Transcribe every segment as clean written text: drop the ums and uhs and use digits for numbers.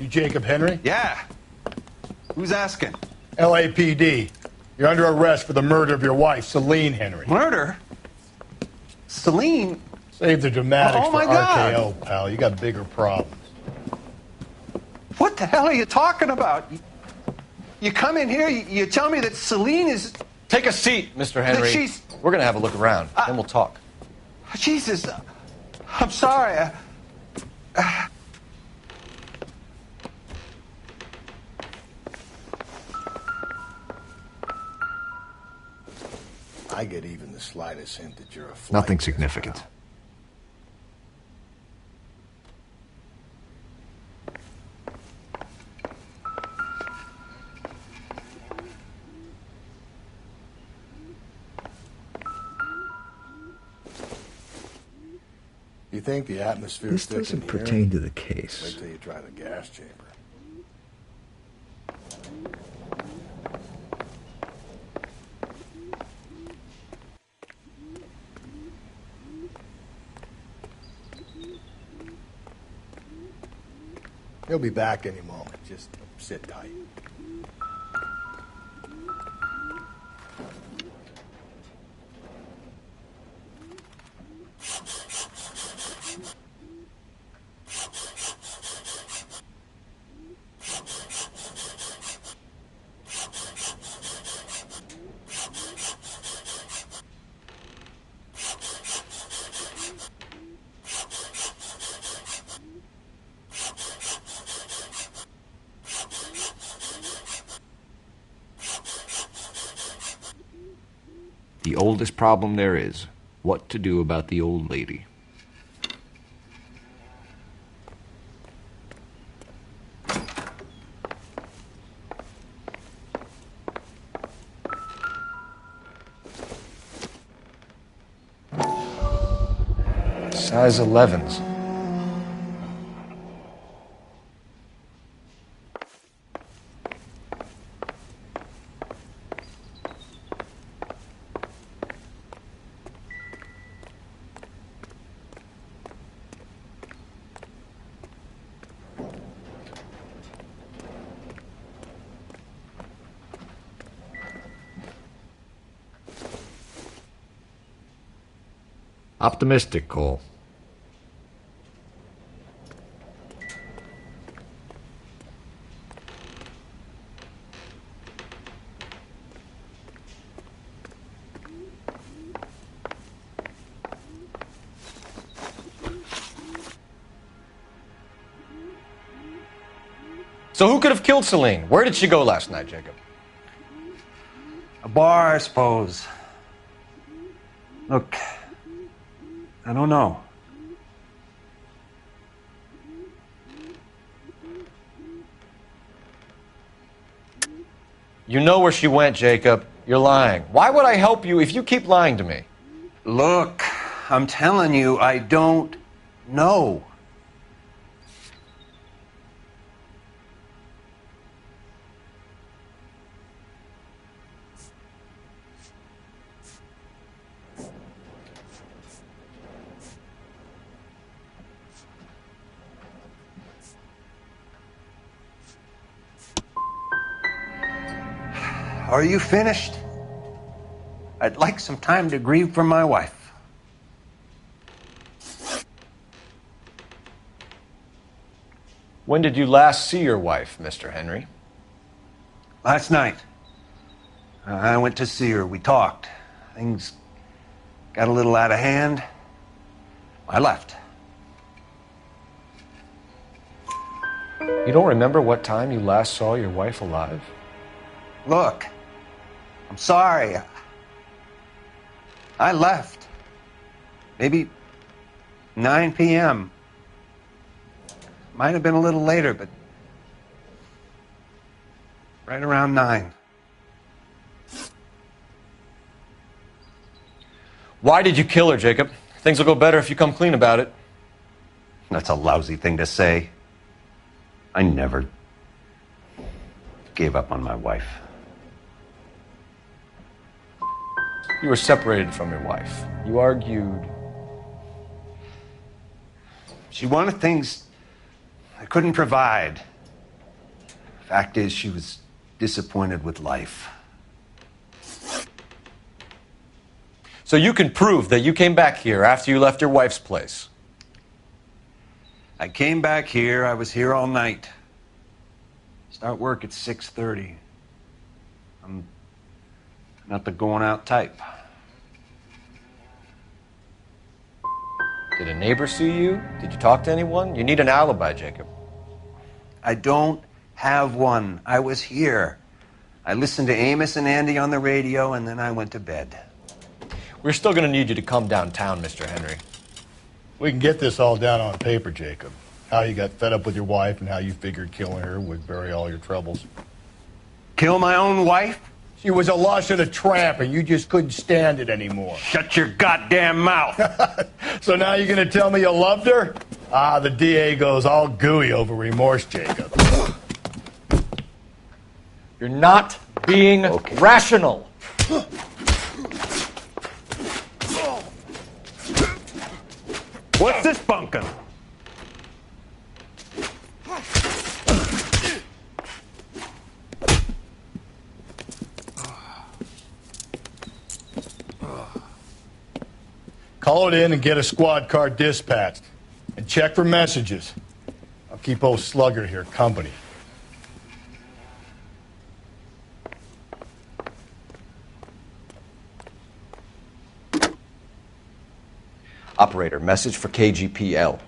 You Jacob Henry? Yeah. Who's asking? LAPD. You're under arrest for the murder of your wife, Celine Henry. Murder? Celine? Save the dramatics Oh, for my God. RKO, pal. You got bigger problems. What the hell are you talking about? You come in here, you tell me that Celine is... Take a seat, Mr. Henry. That she's... We're going to have a look around, then we'll talk. Jesus, I'm sorry. I get even the slightest hint that you're a flight Nothing risk, significant. pal. You think the atmosphere This thick in doesn't here? pertain to the Wait case. till you try the gas chamber. He'll be back any moment. Just sit tight. The oldest problem there is, what to do about the old lady. Size 11s. Optimistic, Cole. So who could have killed Celine? Where did she go last night, Jacob? A bar, I suppose. Look, I don't know. You know where she went, Jacob. You're lying. Why would I help you if you keep lying to me? Look, I'm telling you, I don't know. Are you finished? I'd like some time to grieve for my wife. When did you last see your wife, Mr. Henry? Last night. I went to see her. We talked. Things got a little out of hand. I left. You don't remember what time you last saw your wife alive? Look, I'm sorry. I left. Maybe 9 p.m. Might have been a little later, but right around 9. Why did you kill her, Jacob? Things will go better if you come clean about it. That's a lousy thing to say. I never gave up on my wife. You were separated from your wife. You argued. She wanted things I couldn't provide. Fact is, she was disappointed with life. So you can prove that you came back here after you left your wife's place? I came back here. I was here all night. Start work at 6:30. I'm not the going out type. Did a neighbor see you? Did you talk to anyone? You need an alibi, Jacob. I don't have one. I was here. I listened to Amos and Andy on the radio, and then I went to bed. We're still going to need you to come downtown, Mr. Henry. We can get this all down on paper, Jacob. How you got fed up with your wife and how you figured killing her would bury all your troubles. Kill my own wife? She was a lush and a tramp, and you just couldn't stand it anymore. Shut your goddamn mouth. So now you're going to tell me you loved her? Ah, the DA goes all gooey over remorse, Jacob. You're not being rational. What's this bunkin'? Call it in and get a squad car dispatched. And check for messages. I'll keep old Slugger here company. Operator, message for KGPL.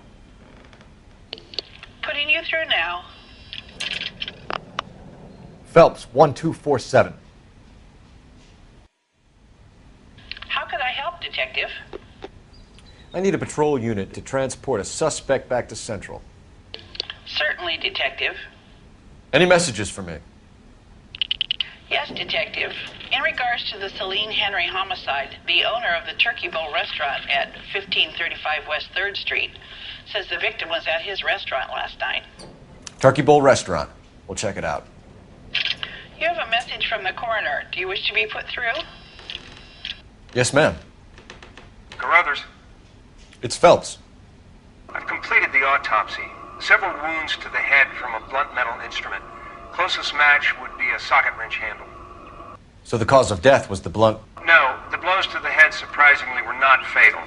Putting you through now. Phelps, 1247. How could I help, Detective? I need a patrol unit to transport a suspect back to Central. Certainly, Detective. Any messages for me? Yes, Detective. In regards to the Celine Henry homicide, the owner of the Turkey Bowl restaurant at 1535 West 3rd Street says the victim was at his restaurant last night. Turkey Bowl Restaurant. We'll check it out. You have a message from the coroner. Do you wish to be put through? Yes, ma'am. Carruthers, It's Phelps. I've completed the autopsy. Several wounds to the head from a blunt metal instrument. Closest match would be a socket wrench handle. So the cause of death was the blunt... No, the blows to the head surprisingly were not fatal.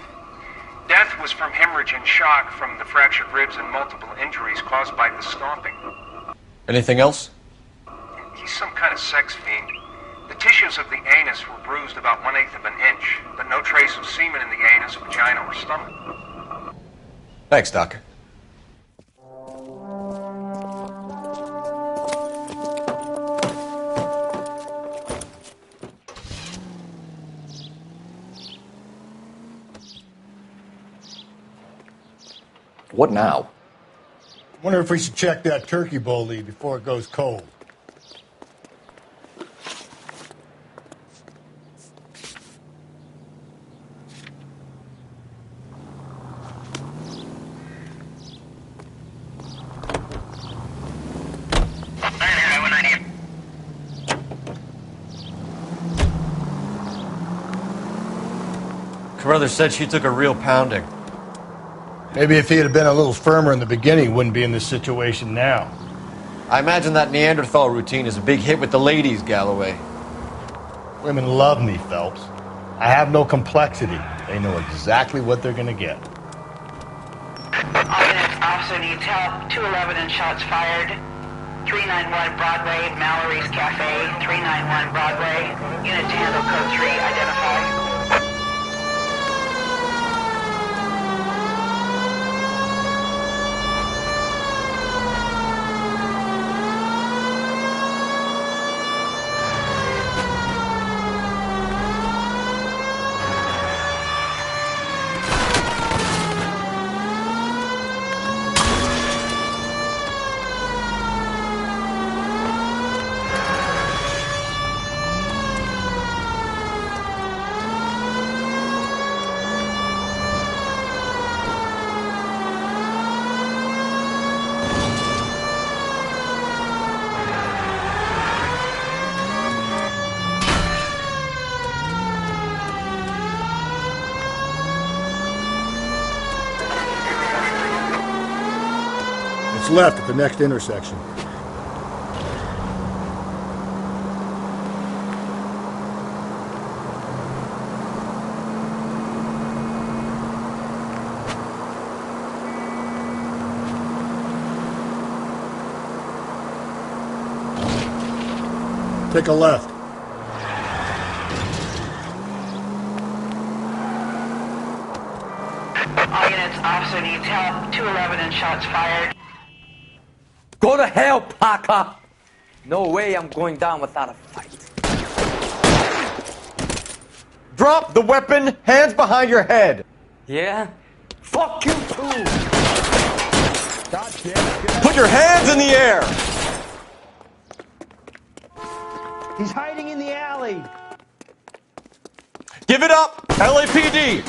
Death was from hemorrhage and shock from the fractured ribs and multiple injuries caused by the stomping. Anything else? He's some kind of sex fiend. The tissues of the anus were bruised about 1/8 of an inch, but no trace of semen in the anus, vagina, or stomach. Thanks, Doc. What now? Wonder if we should check that turkey bowl lead before it goes cold. Carruthers said she took a real pounding. Maybe if he had been a little firmer in the beginning, he wouldn't be in this situation now. I imagine that Neanderthal routine is a big hit with the ladies, Galloway. Women love me, Phelps. I have no complexity. They know exactly what they're going to get. All units, officer needs help. 211 and shots fired. 391 Broadway, Mallory's Cafe. 391 Broadway. Unit to handle code 3, identify. It's left at the next intersection. Take a left. All units, officer needs help. 211 and shots fired. Go to hell, Parker! No way I'm going down without a fight. Drop the weapon, hands behind your head. Yeah? Fuck you too! Put your hands in the air. He's hiding in the alley. Give it up, LAPD.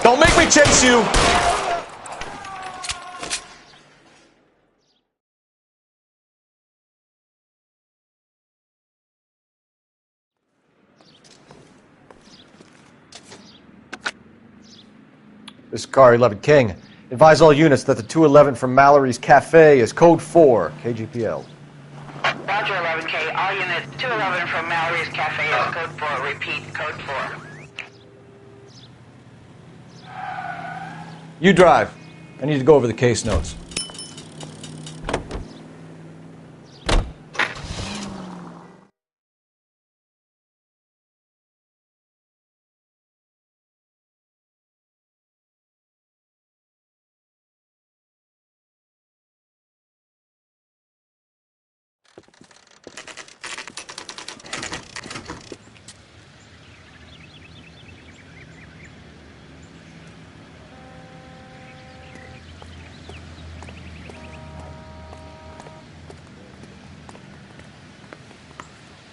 Don't make me chase you. This is Car 11 King. Advise all units that the 211 from Mallory's Cafe is code 4, KGPL. Roger, 11K. All units, 211 from Mallory's Cafe is code 4. Repeat, code 4. You drive. I need to go over the case notes.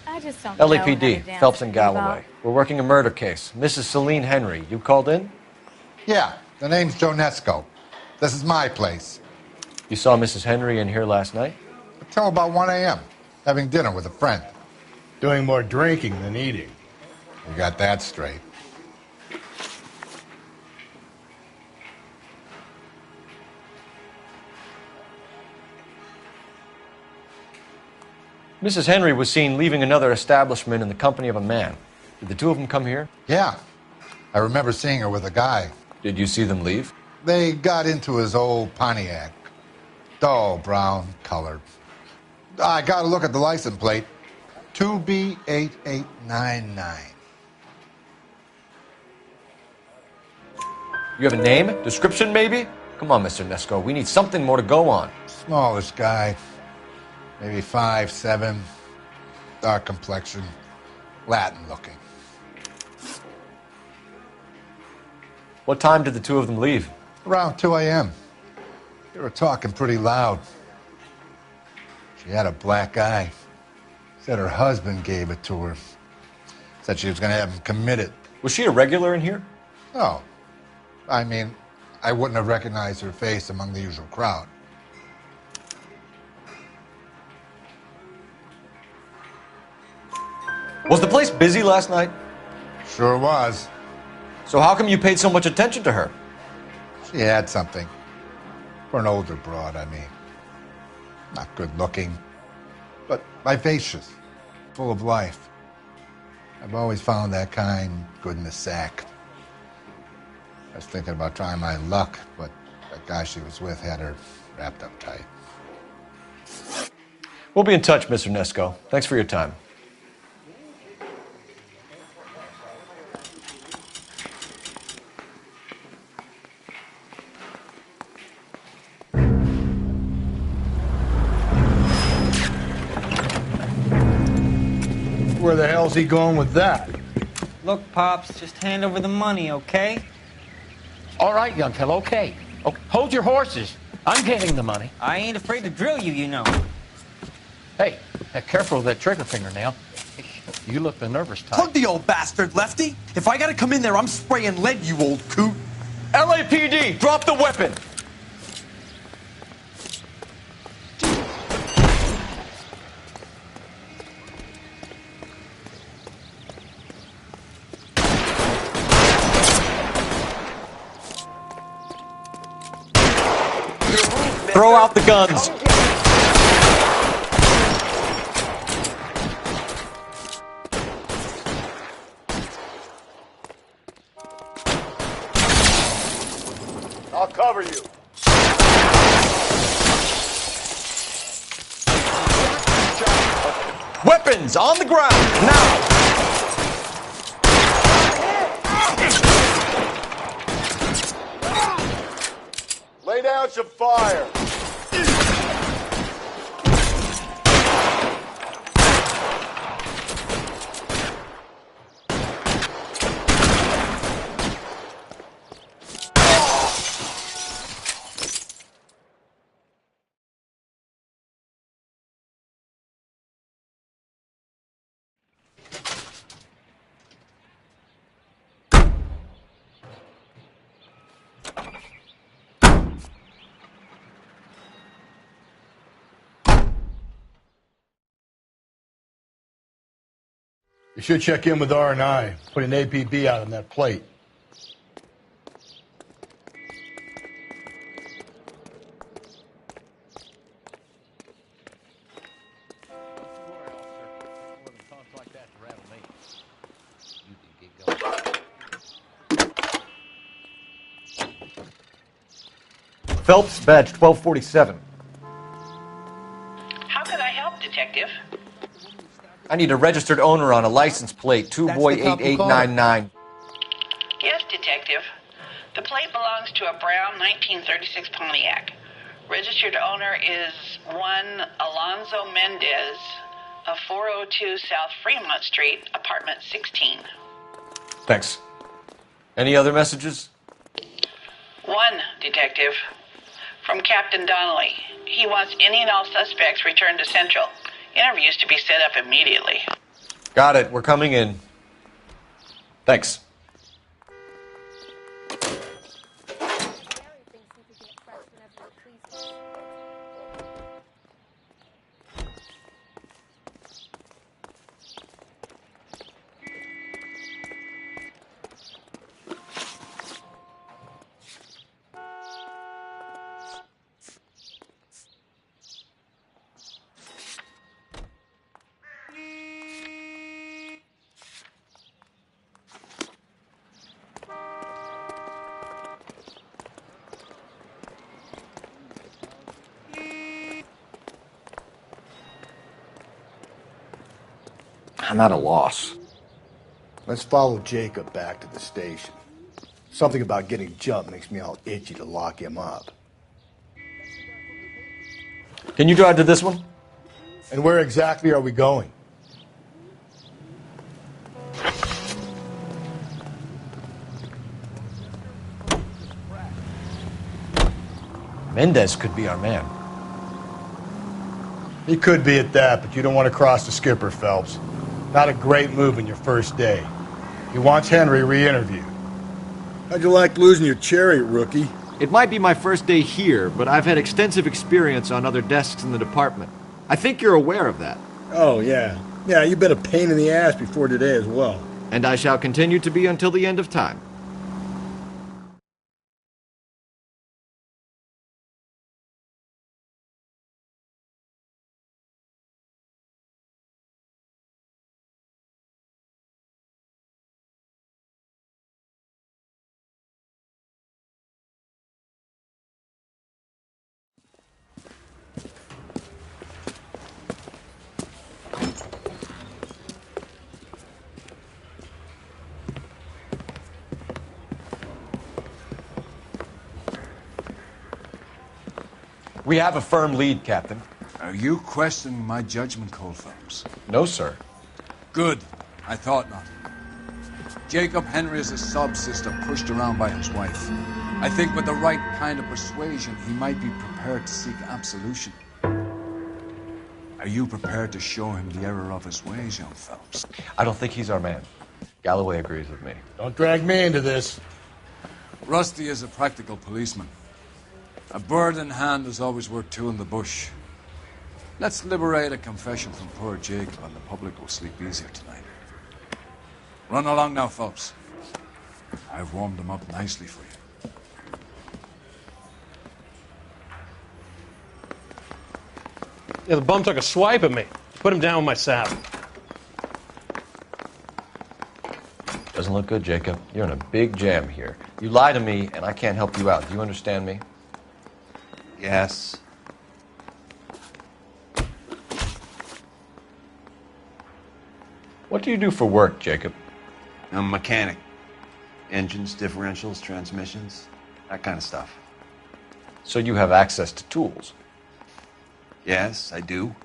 I just don't know how to LAPD, dance Phelps and with you about- Galloway. We're working a murder case. Mrs. Celine Henry, you called in? Yeah, the name's Jonesco. This is my place. You saw Mrs. Henry in here last night? Until about 1 a.m., having dinner with a friend. Doing more drinking than eating. You got that straight. Mrs. Henry was seen leaving another establishment in the company of a man. Did the two of them come here? Yeah, I remember seeing her with a guy. Did you see them leave? They got into his old Pontiac. Dull brown color. I got a look at the license plate. 2B8899. You have a name? Description, maybe? Come on, Mr. Nesco. We need something more to go on. Smallish guy. Maybe 5'7". Dark complexion. Latin looking. What time did the two of them leave? Around 2 a.m. They were talking pretty loud. She had a black eye. Said her husband gave it to her. Said she was going to have him committed. Was she a regular in here? No. I mean, I wouldn't have recognized her face among the usual crowd. Was the place busy last night? Sure was. So how come you paid so much attention to her? She had something. For an older broad, I mean. Not good looking, but vivacious, full of life. I've always found that kind good in the sack. I was thinking about trying my luck, but that guy she was with had her wrapped up tight. We'll be in touch, Mr. Nesco. Thanks for your time. Where the hell's he going with that? Look, Pops, just hand over the money, okay? All right, young fellow, okay. Oh, hold your horses. I'm getting the money. I ain't afraid to drill you, you know. Hey, careful with that trigger finger now. You look the nervous type. Plug the old bastard, Lefty. If I gotta come in there, I'm spraying lead, you old coot. LAPD, drop the weapon! Throw out the guns. I'll cover you. Weapons on the ground, now! Lay down some fire. You should check in with R&I. Put an APB out on that plate. Phelps, badge 1247. How could I help, Detective? I need a registered owner on a license plate, 2boy8899. Yes, Detective. The plate belongs to a brown 1936 Pontiac. Registered owner is one Alonzo Mendez of 402 South Fremont Street, apartment 16. Thanks. Any other messages? One, Detective. From Captain Donnelly. He wants any and all suspects returned to Central. Interviews to be set up immediately. Got it. We're coming in. Thanks. I'm at a loss. Let's follow Jacob back to the station. Something about getting jumped makes me all itchy to lock him up. Can you drive to this one? And where exactly are we going? Mendez could be our man. He could be at that, but you don't want to cross the skipper, Phelps. Not a great move in your first day. He wants Henry re-interviewed. How'd you like losing your cherry, rookie? It might be my first day here, but I've had extensive experience on other desks in the department. I think you're aware of that. Oh, yeah. Yeah, you've been a pain in the ass before today as well. And I shall continue to be until the end of time. We have a firm lead, Captain. Are you questioning my judgment, Cole Phelps? No, sir. Good. I thought not. Jacob Henry is a sub-sister pushed around by his wife. I think with the right kind of persuasion, he might be prepared to seek absolution. Are you prepared to show him the error of his ways, young Phelps? I don't think he's our man. Galloway agrees with me. Don't drag me into this. Rusty is a practical policeman. A bird in hand is always worth two in the bush. Let's liberate a confession from poor Jacob, and the public will sleep easier tonight. Run along now, Phelps. I've warmed them up nicely for you. Yeah, the bum took a swipe at me. Put him down with my saddle. Doesn't look good, Jacob. You're in a big jam here. You lie to me, and I can't help you out. Do you understand me? Yes. What do you do for work, Jacob? I'm a mechanic. Engines, differentials, transmissions, that kind of stuff. So you have access to tools? Yes, I do.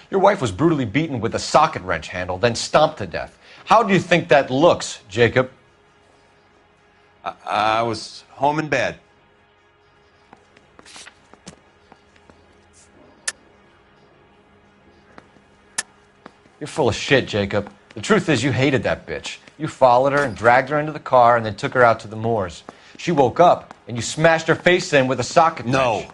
Your wife was brutally beaten with a socket wrench handle, then stomped to death. How do you think that looks, Jacob? I was home in bed. You're full of shit, Jacob. The truth is you hated that bitch. You followed her and dragged her into the car and then took her out to the moors. She woke up and you smashed her face in with a socket wrench.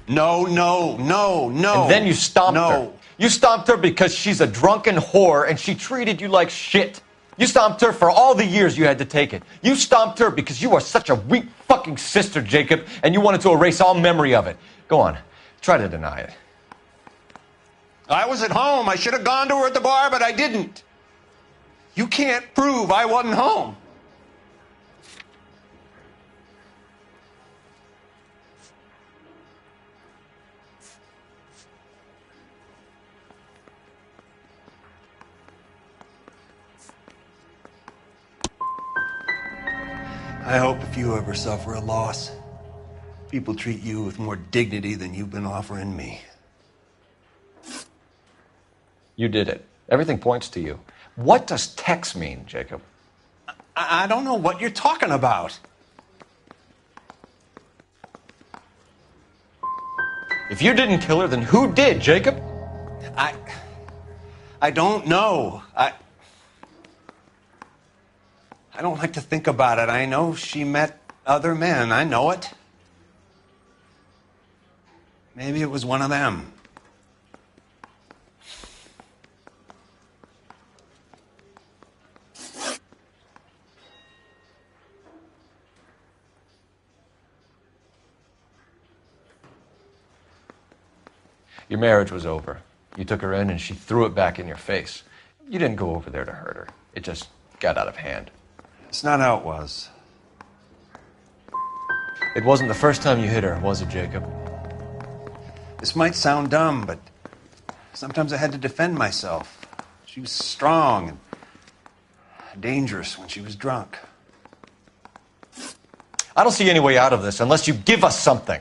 No. And then you stomped her. You stomped her because she's a drunken whore and she treated you like shit. You stomped her for all the years you had to take it. You stomped her because you are such a weak fucking sister, Jacob, and you wanted to erase all memory of it. Go on. Try to deny it. I was at home. I should have gone to her at the bar, but I didn't. You can't prove I wasn't home. I hope if you ever suffer a loss, people treat you with more dignity than you've been offering me. You did it. Everything points to you. What does Tex mean, Jacob? I don't know what you're talking about. If you didn't kill her, then who did, Jacob? I don't know. I don't like to think about it. I know she met other men. I know it. Maybe it was one of them. Your marriage was over. You took her in and she threw it back in your face. You didn't go over there to hurt her. It just got out of hand. It's not how it was. It wasn't the first time you hit her, was it, Jacob? This might sound dumb, but sometimes I had to defend myself. She was strong and dangerous when she was drunk. I don't see any way out of this unless you give us something.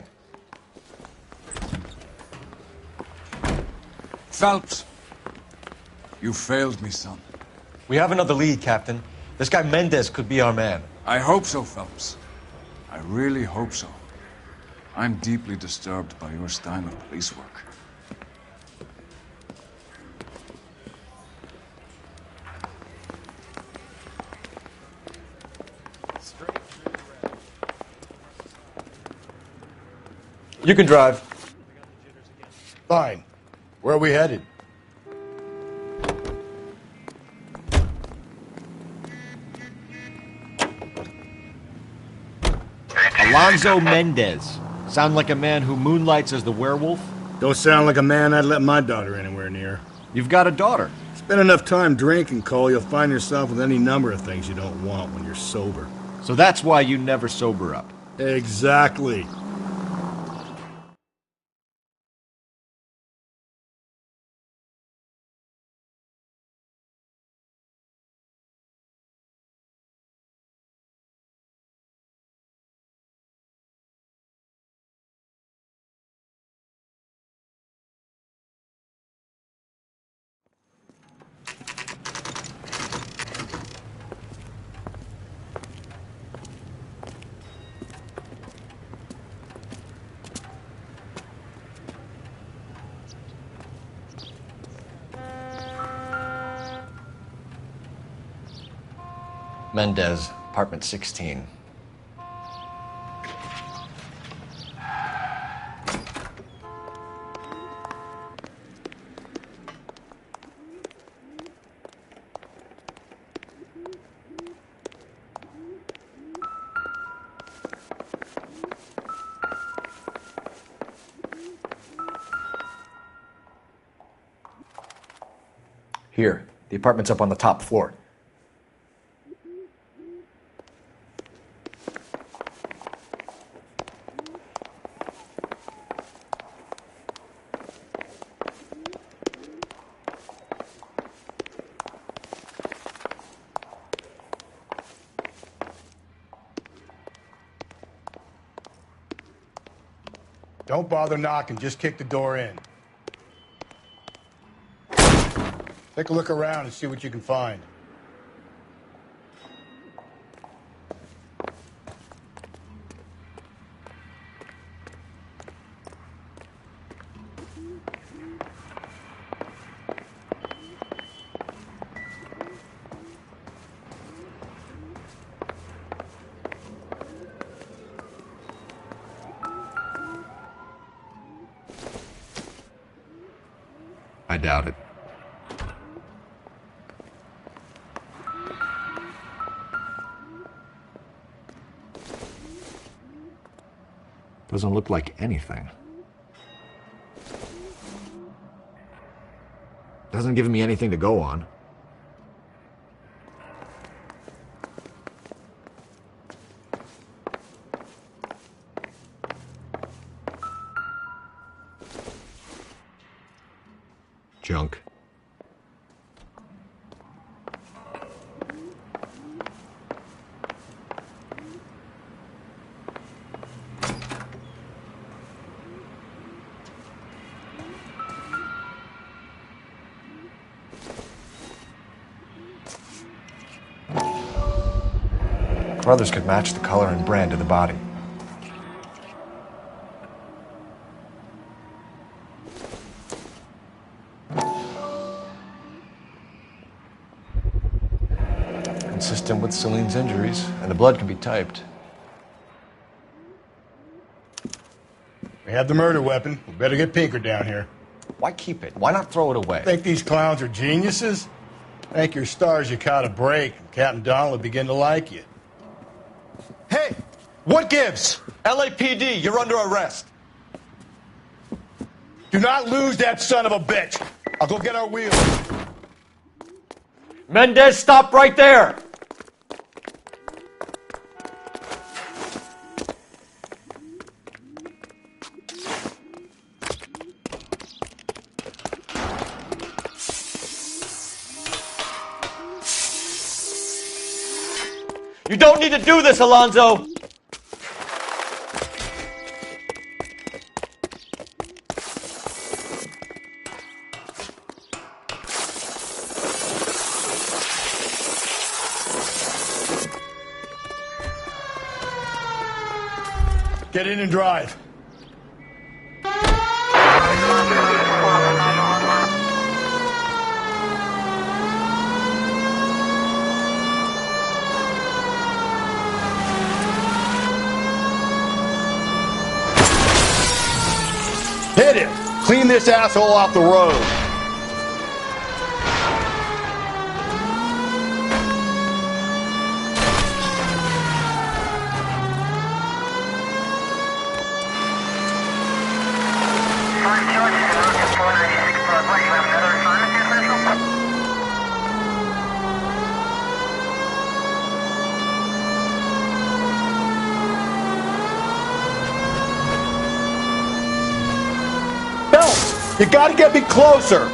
Phelps, you failed me, son. We have another lead, Captain. This guy Mendez could be our man. I hope so, Phelps. I really hope so. I'm deeply disturbed by your style of police work. You can drive. Fine. Where are we headed? Alonzo Mendez. Sound like a man who moonlights as the werewolf? Don't sound like a man I'd let my daughter anywhere near. You've got a daughter. Spend enough time drinking, Cole, you'll find yourself with any number of things you don't want when you're sober. So that's why you never sober up. Exactly. Mendez, apartment 16. Here, the apartment's up on the top floor. Don't bother knocking, just kick the door in. Take a look around and see what you can find. I doubt it. Doesn't look like anything. Doesn't give me anything to go on. Junk. Brothers could match the color and brand of the body. Consistent with Celine's injuries, and the blood can be typed. We have the murder weapon. We better get Pinker down here. Why keep it? Why not throw it away? Think these clowns are geniuses? Thank your stars you caught a break, and Captain Donald will begin to like you. Hey! What gives? LAPD, you're under arrest. Do not lose that son of a bitch. I'll go get our wheels. Mendez, stop right there! You don't need to do this, Alonzo! Get in and drive. Hit it! Clean this asshole off the road. You gotta get me closer!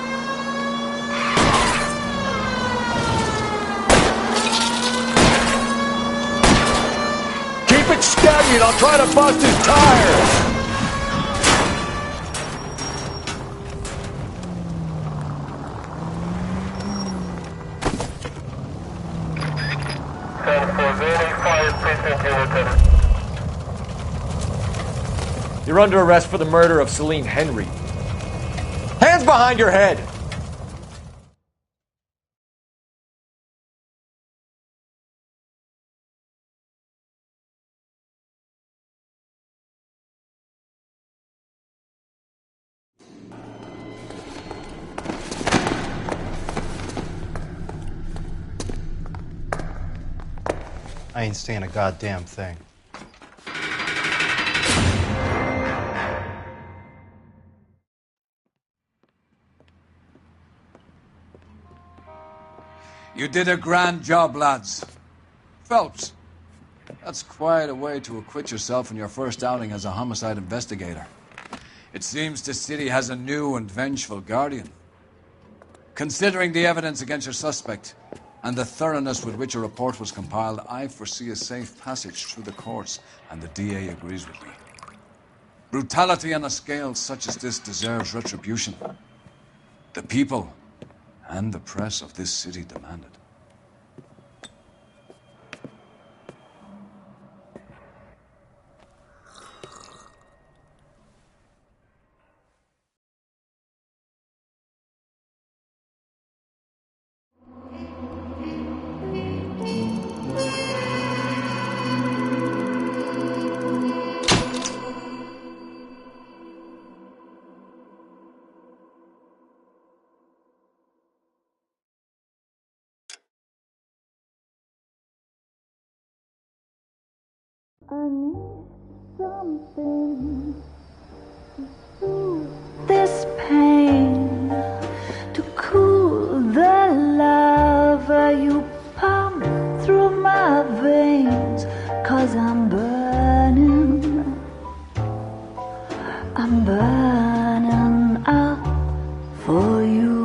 Keep it steady and I'll try to bust his tires! You're under arrest for the murder of Celine Henry. Hands behind your head! I ain't saying a goddamn thing. You did a grand job, lads. Phelps, that's quite a way to acquit yourself in your first outing as a homicide investigator. It seems the city has a new and vengeful guardian. Considering the evidence against your suspect and the thoroughness with which a report was compiled, I foresee a safe passage through the courts, and the DA agrees with me. Brutality on a scale such as this deserves retribution. The people and the press of this city demand it. I need something to soothe this pain, to cool the lava you pump through my veins, 'cause I'm burning up for you.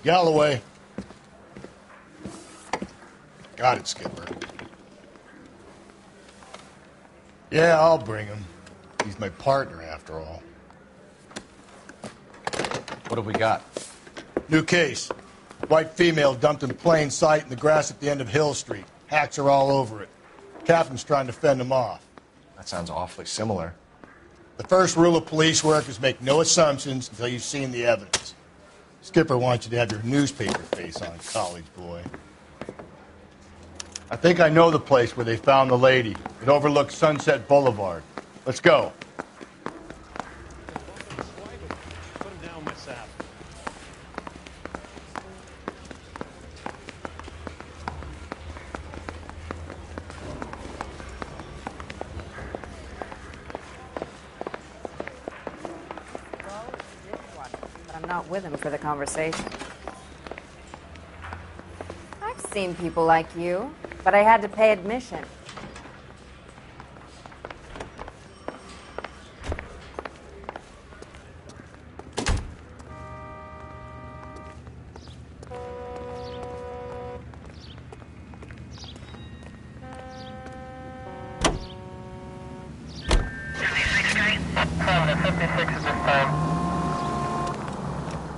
Galloway. Got it, Skipper. Yeah, I'll bring him. He's my partner, after all. What have we got? New case. White female dumped in plain sight in the grass at the end of Hill Street. Hacks are all over it. Captain's trying to fend them off. That sounds awfully similar. The first rule of police work is make no assumptions until you've seen the evidence. Skipper wants you to have your newspaper face on, college boy. I think I know the place where they found the lady. It overlooks Sunset Boulevard. Let's go. Put him down with my sap. not with him for the conversation. I've seen people like you, but I had to pay admission.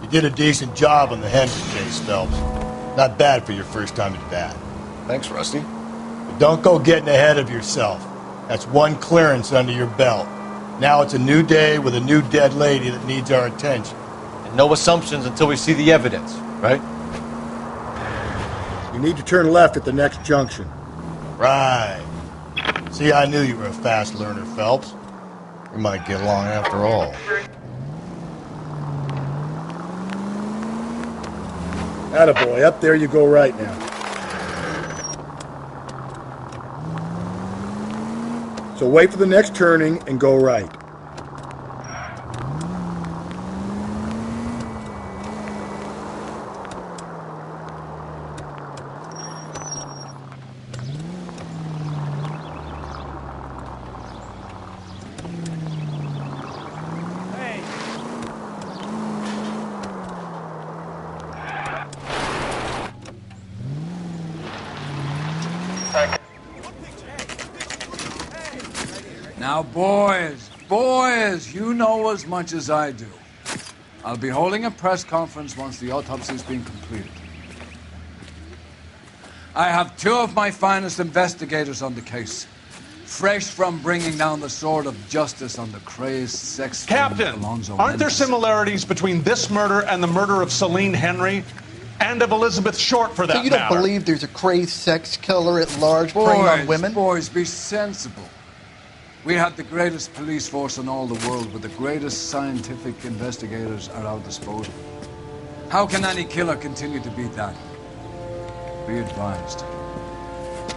You did a decent job on the Henry case, Phelps. Not bad for your first time at bat. Thanks, Rusty. But don't go getting ahead of yourself. That's one clearance under your belt. Now it's a new day with a new dead lady that needs our attention. And no assumptions until we see the evidence, right? You need to turn left at the next junction. Right. See, I knew you were a fast learner, Phelps. We might get along after all. Attaboy, up there you go right now. So wait for the next turning and go right. Now, boys, you know as much as I do. I'll be holding a press conference once the autopsy's been completed. I have two of my finest investigators on the case, fresh from bringing down the sword of justice on the crazed sex Captain, Alonzo aren't there Mendes. similarities between this murder and the murder of Celine Henry and of Elizabeth Short, for that So you don't matter? believe there's a crazed sex killer at large preying on women? Boys, be sensible. We have the greatest police force in all the world with the greatest scientific investigators at our disposal. How can any killer continue to beat that? Be advised.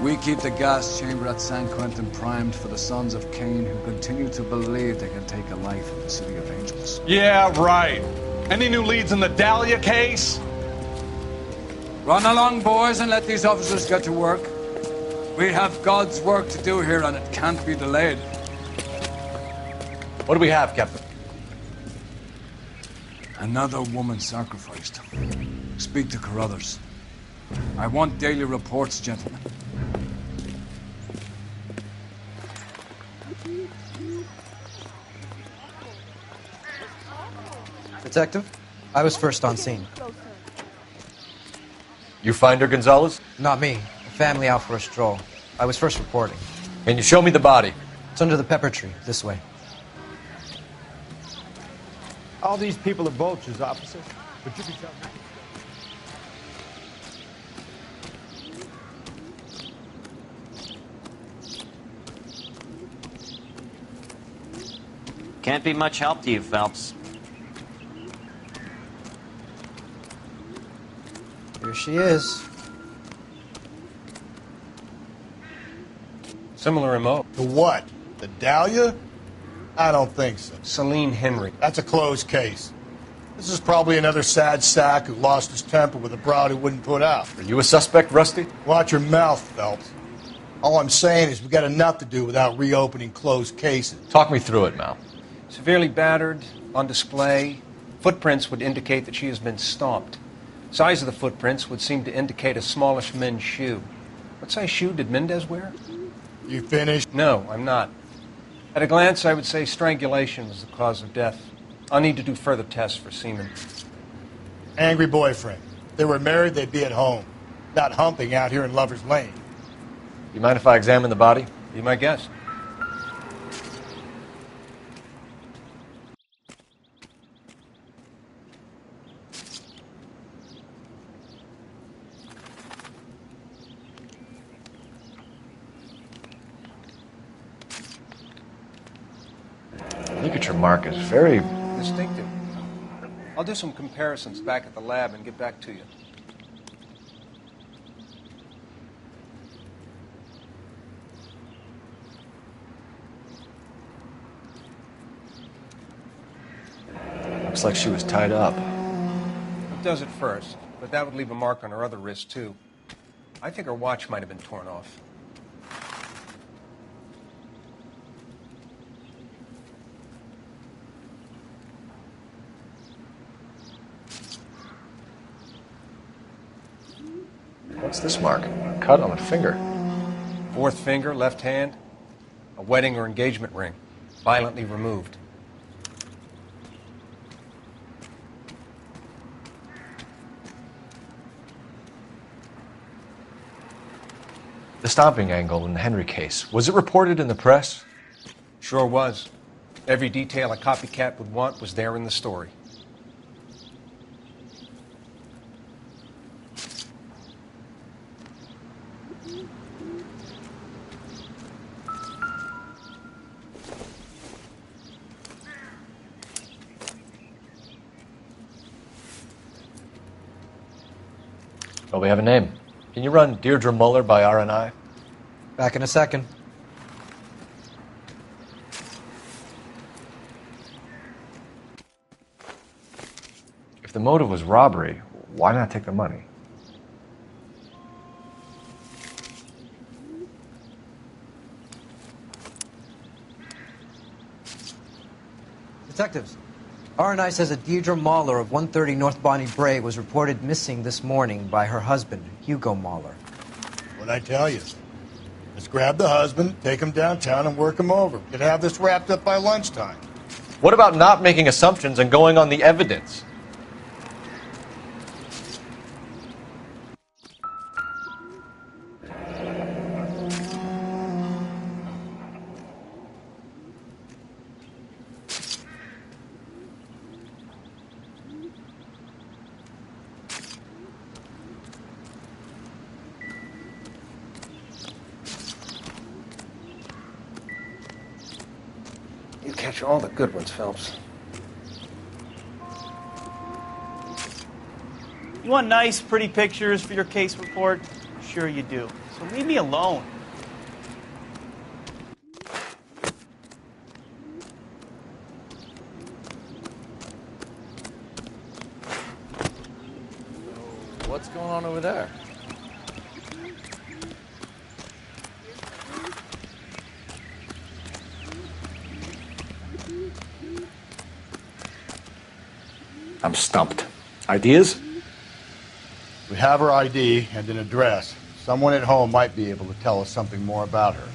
We keep the gas chamber at San Quentin primed for the sons of Cain who continue to believe they can take a life in the City of Angels. Yeah, right. Any new leads in the Dahlia case? Run along, boys, and let these officers get to work. We have God's work to do here, and it can't be delayed. What do we have, Captain? Another woman sacrificed. Speak to Carruthers. I want daily reports, gentlemen. Detective, I was first on scene. You find her, Gonzalez? Not me. A family out for a stroll. I was first reporting. Can you show me the body? It's under the pepper tree, this way. All these people are vultures, officer. But you can tell me. Can't be much help to you, Phelps. Here she is. Similar MO. To what? The Dahlia? I don't think so. Celine Henry. That's a closed case. This is probably another sad sack who lost his temper with a broad who wouldn't put out. Are you a suspect, Rusty? Watch your mouth, Phelps. All I'm saying is we got enough to do without reopening closed cases. Talk me through it, Mal. Severely battered, on display. Footprints would indicate that she has been stomped. Size of the footprints would seem to indicate a smallish men's shoe. What size shoe did Mendez wear? You finished? No, I'm not. At a glance, I would say strangulation was the cause of death. I'll need to do further tests for semen. Angry boyfriend. If they were married, they'd be at home. Not humping out here in Lover's Lane. You mind if I examine the body? Be my guest. Look at your markers. Very Distinctive. I'll do some comparisons back at the lab and get back to you. Looks like she was tied up. Pump does it first, but that would leave a mark on her other wrist, too. I think her watch might have been torn off. What's this mark? A cut on a finger. Fourth finger, left hand. A wedding or engagement ring. Violently removed. The stomping angle in the Henry case, was it reported in the press? Sure was. Every detail a copycat would want was there in the story. Well, we have a name. Can you run Deirdre Muller by RNI? Back in a second. If the motive was robbery, why not take the money? Detectives, RNI says that Deirdre Mahler of 130 North Bonnie Bray was reported missing this morning by her husband, Hugo Mahler. What'd I tell you? Let's grab the husband, take him downtown, and work him over. We could have this wrapped up by lunchtime. What about not making assumptions and going on the evidence? You catch all the good ones, Phelps. You want nice, pretty pictures for your case report? Sure you do. So leave me alone. What's going on over there? I'm stumped. Ideas? We have her ID and an address. Someone at home might be able to tell us something more about her.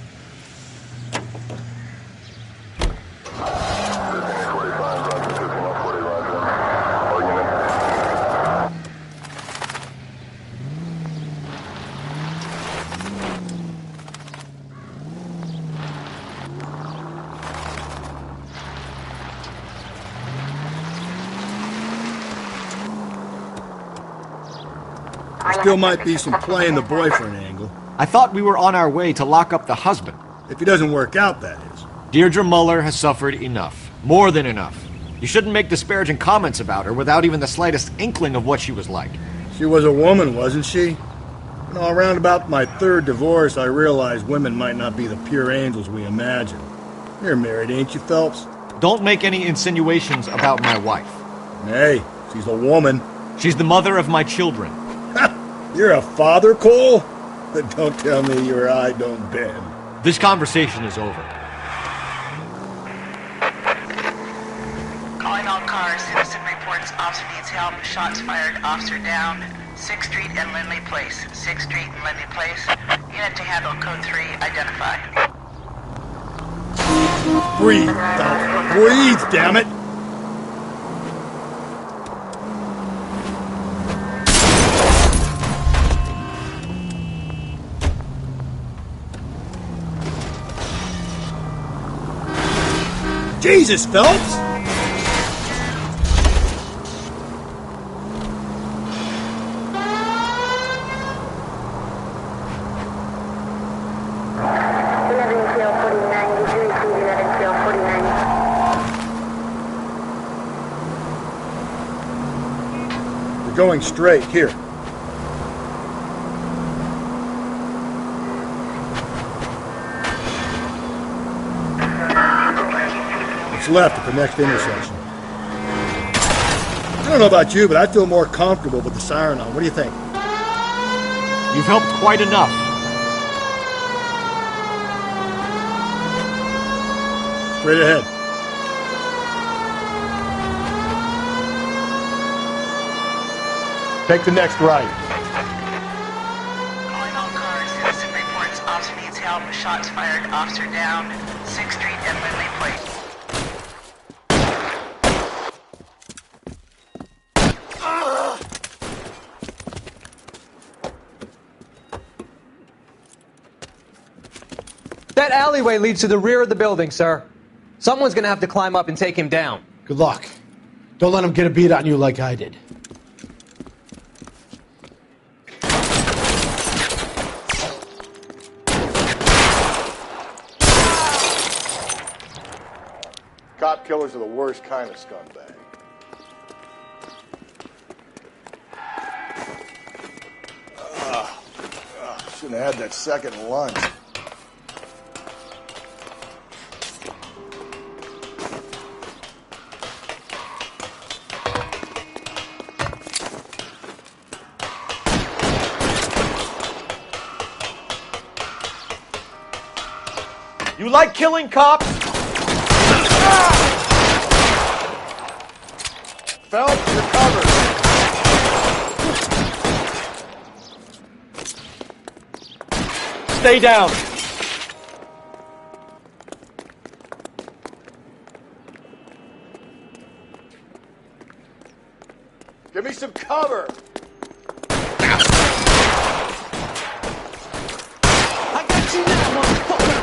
Still might be some playing the boyfriend angle. I thought we were on our way to lock up the husband. If he doesn't work out, that is. Deirdre Muller has suffered enough. More than enough. You shouldn't make disparaging comments about her without even the slightest inkling of what she was like. She was a woman, wasn't she? You know, around about my third divorce, I realized women might not be the pure angels we imagine. You're married, ain't you, Phelps? Don't make any insinuations about my wife. Hey, she's a woman. She's the mother of my children. You're a father, Cole? But don't tell me your eye don't bend. This conversation is over. Calling all cars. Citizen reports officer needs help. Shots fired. Officer down. 6th Street and Lindley Place. 6th Street and Lindley Place. Unit to handle code 3. Identify. Breathe, Phelps. Breathe, damn it! Jesus, Phelps! We're going straight, here. Left at the next intersection. I don't know about you, but I feel more comfortable with the siren on. What do you think? You've helped quite enough. Straight ahead. Take the next right. Calling all cars. Citizen reports officer needs help. Shots fired. Officer down. 6th Street and Lindley Place. That alleyway leads to the rear of the building, sir. Someone's gonna have to climb up and take him down. Good luck. Don't let him get a beat on you like I did. Cop killers are the worst kind of scumbag. Shouldn't have had that second lunch. You like killing cops? Phelps, you're covered. Stay down. Give me some cover. I got you now, motherfucker!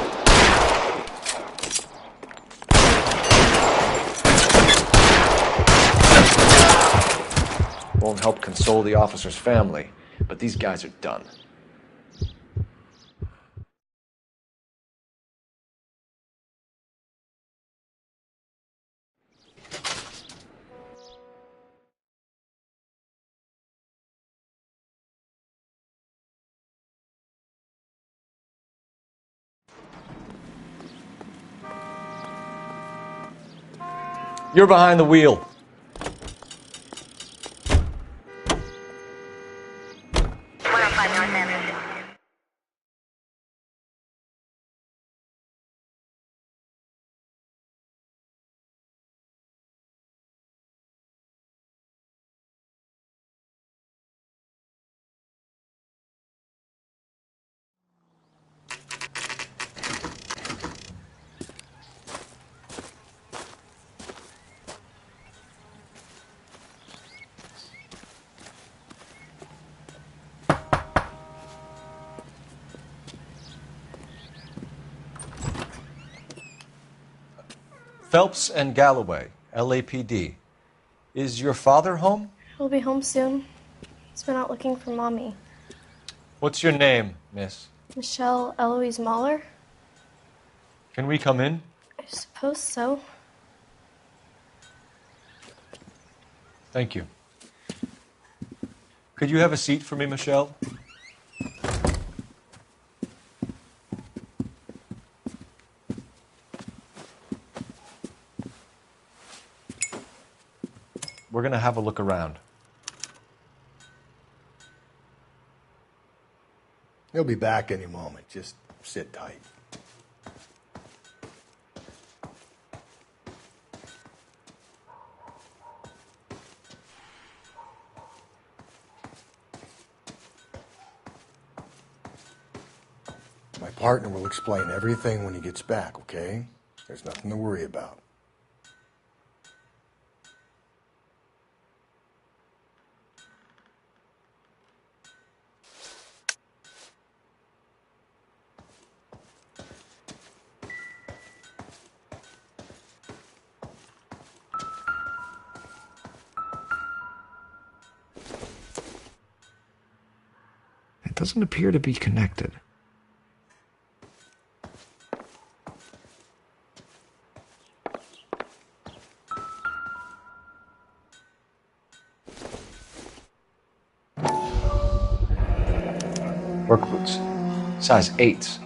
Won't help console the officer's family, but these guys are done. You're behind the wheel. Phelps and Galloway, LAPD. Is your father home? He'll be home soon. He's been out looking for Mommy. What's your name, miss? Michelle Eloise Mahler? Can we come in? I suppose so. Thank you. Could you have a seat for me, Michelle? We're going to have a look around. He'll be back any moment. Just sit tight. My partner will explain everything when he gets back, okay? There's nothing to worry about. It doesn't appear to be connected. Work boots. Size 8s.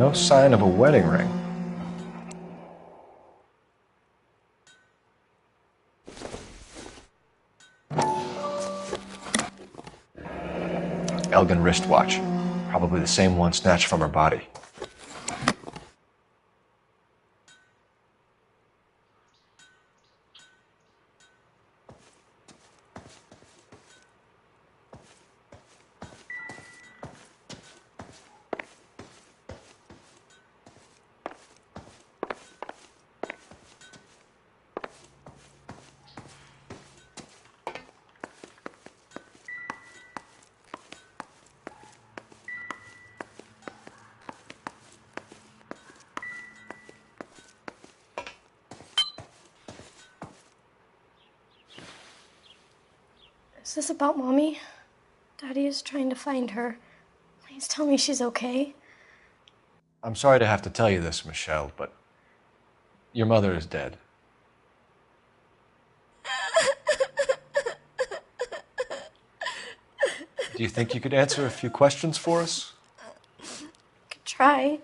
No sign of a wedding ring. Elgin wristwatch. Probably the same one snatched from her body. Is this about Mommy? Daddy is trying to find her. Please tell me she's okay. I'm sorry to have to tell you this, Michelle, but your mother is dead. Do you think you could answer a few questions for us? Could try.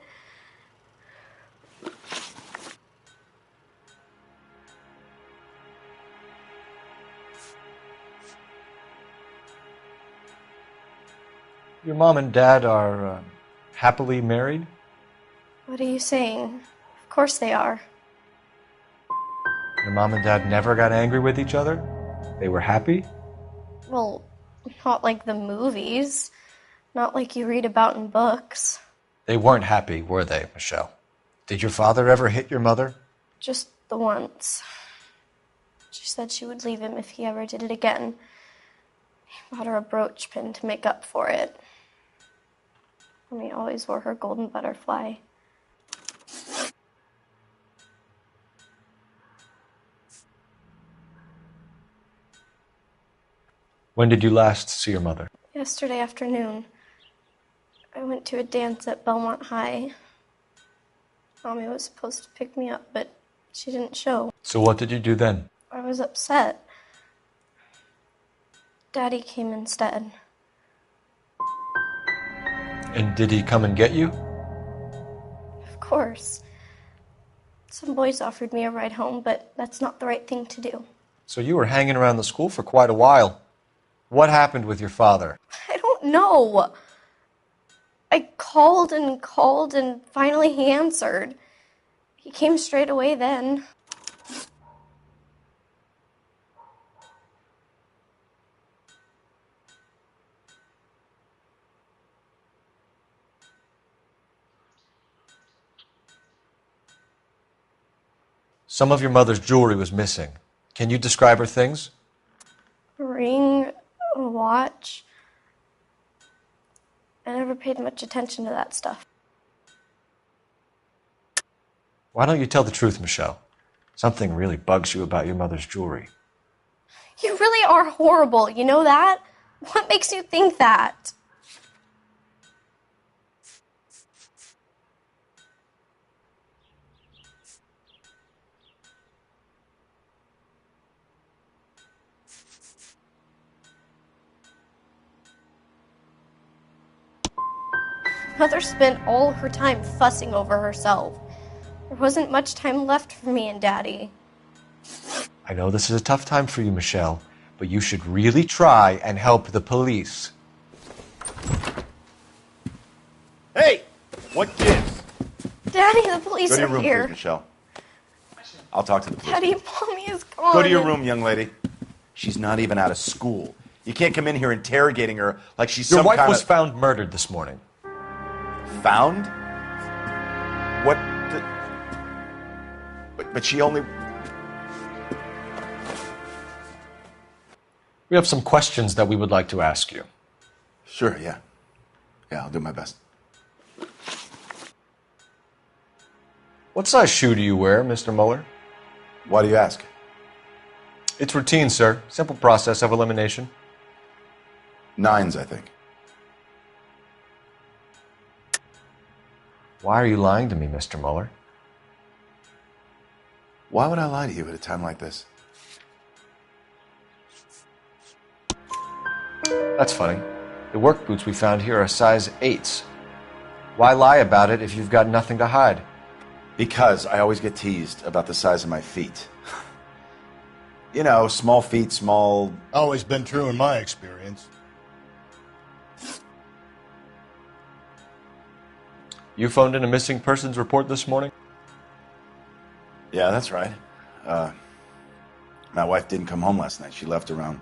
Your mom and dad are happily married? What are you saying? Of course they are. Your mom and dad never got angry with each other? They were happy? Well, not like the movies. Not like you read about in books. They weren't happy, were they, Michelle? Did your father ever hit your mother? Just the once. She said she would leave him if he ever did it again. He bought her a brooch pin to make up for it. Mommy always wore her golden butterfly. When did you last see your mother? Yesterday afternoon, I went to a dance at Belmont High. Mommy was supposed to pick me up, but she didn't show. So what did you do then? I was upset. Daddy came instead. And did he come and get you? Of course. Some boys offered me a ride home, but that's not the right thing to do. So you were hanging around the school for quite a while. What happened with your father? I don't know. I called and finally he answered. He came straight away then. Some of your mother's jewelry was missing. Can you describe her things? A ring, a watch. I never paid much attention to that stuff. Why don't you tell the truth, Michelle? Something really bugs you about your mother's jewelry. You really are horrible, you know that? What makes you think that? Mother spent all her time fussing over herself. There wasn't much time left for me and Daddy. I know this is a tough time for you, Michelle, but you should really try and help the police. Hey! What gives? Daddy, the police Go to your are room, here. please, Michelle. I'll talk to the police. Daddy, Mommy is gone. Go to your room, young lady. She's not even out of school. You can't come in here interrogating her like she's Your some wife kind was of... found murdered this morning. Found? What? But she only... We have some questions that we would like to ask you. Sure, yeah. Yeah, I'll do my best. What size shoe do you wear, Mr. Mueller? Why do you ask? It's routine, sir. Simple process of elimination. 9s, I think. Why are you lying to me, Mr. Mueller? Why would I lie to you at a time like this? That's funny. The work boots we found here are size 8s. Why lie about it if you've got nothing to hide? Because I always get teased about the size of my feet. You know, small feet, small... Always been true in my experience. You phoned in a missing persons report this morning? Yeah, that's right. My wife didn't come home last night. She left around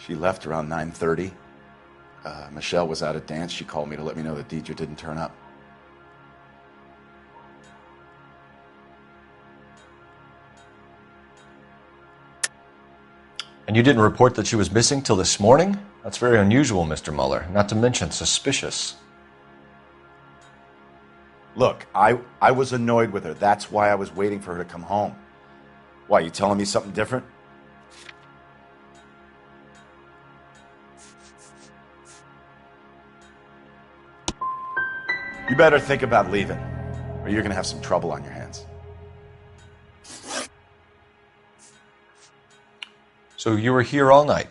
9:30. Michelle was out at dance. She called me to let me know that Deidre didn't turn up. And you didn't report that she was missing till this morning? That's very unusual, Mr. Mueller. Not to mention suspicious. Look, I was annoyed with her. That's why I was waiting for her to come home. Why, you telling me something different? You better think about leaving, or you're going to have some trouble on your hands. So you were here all night?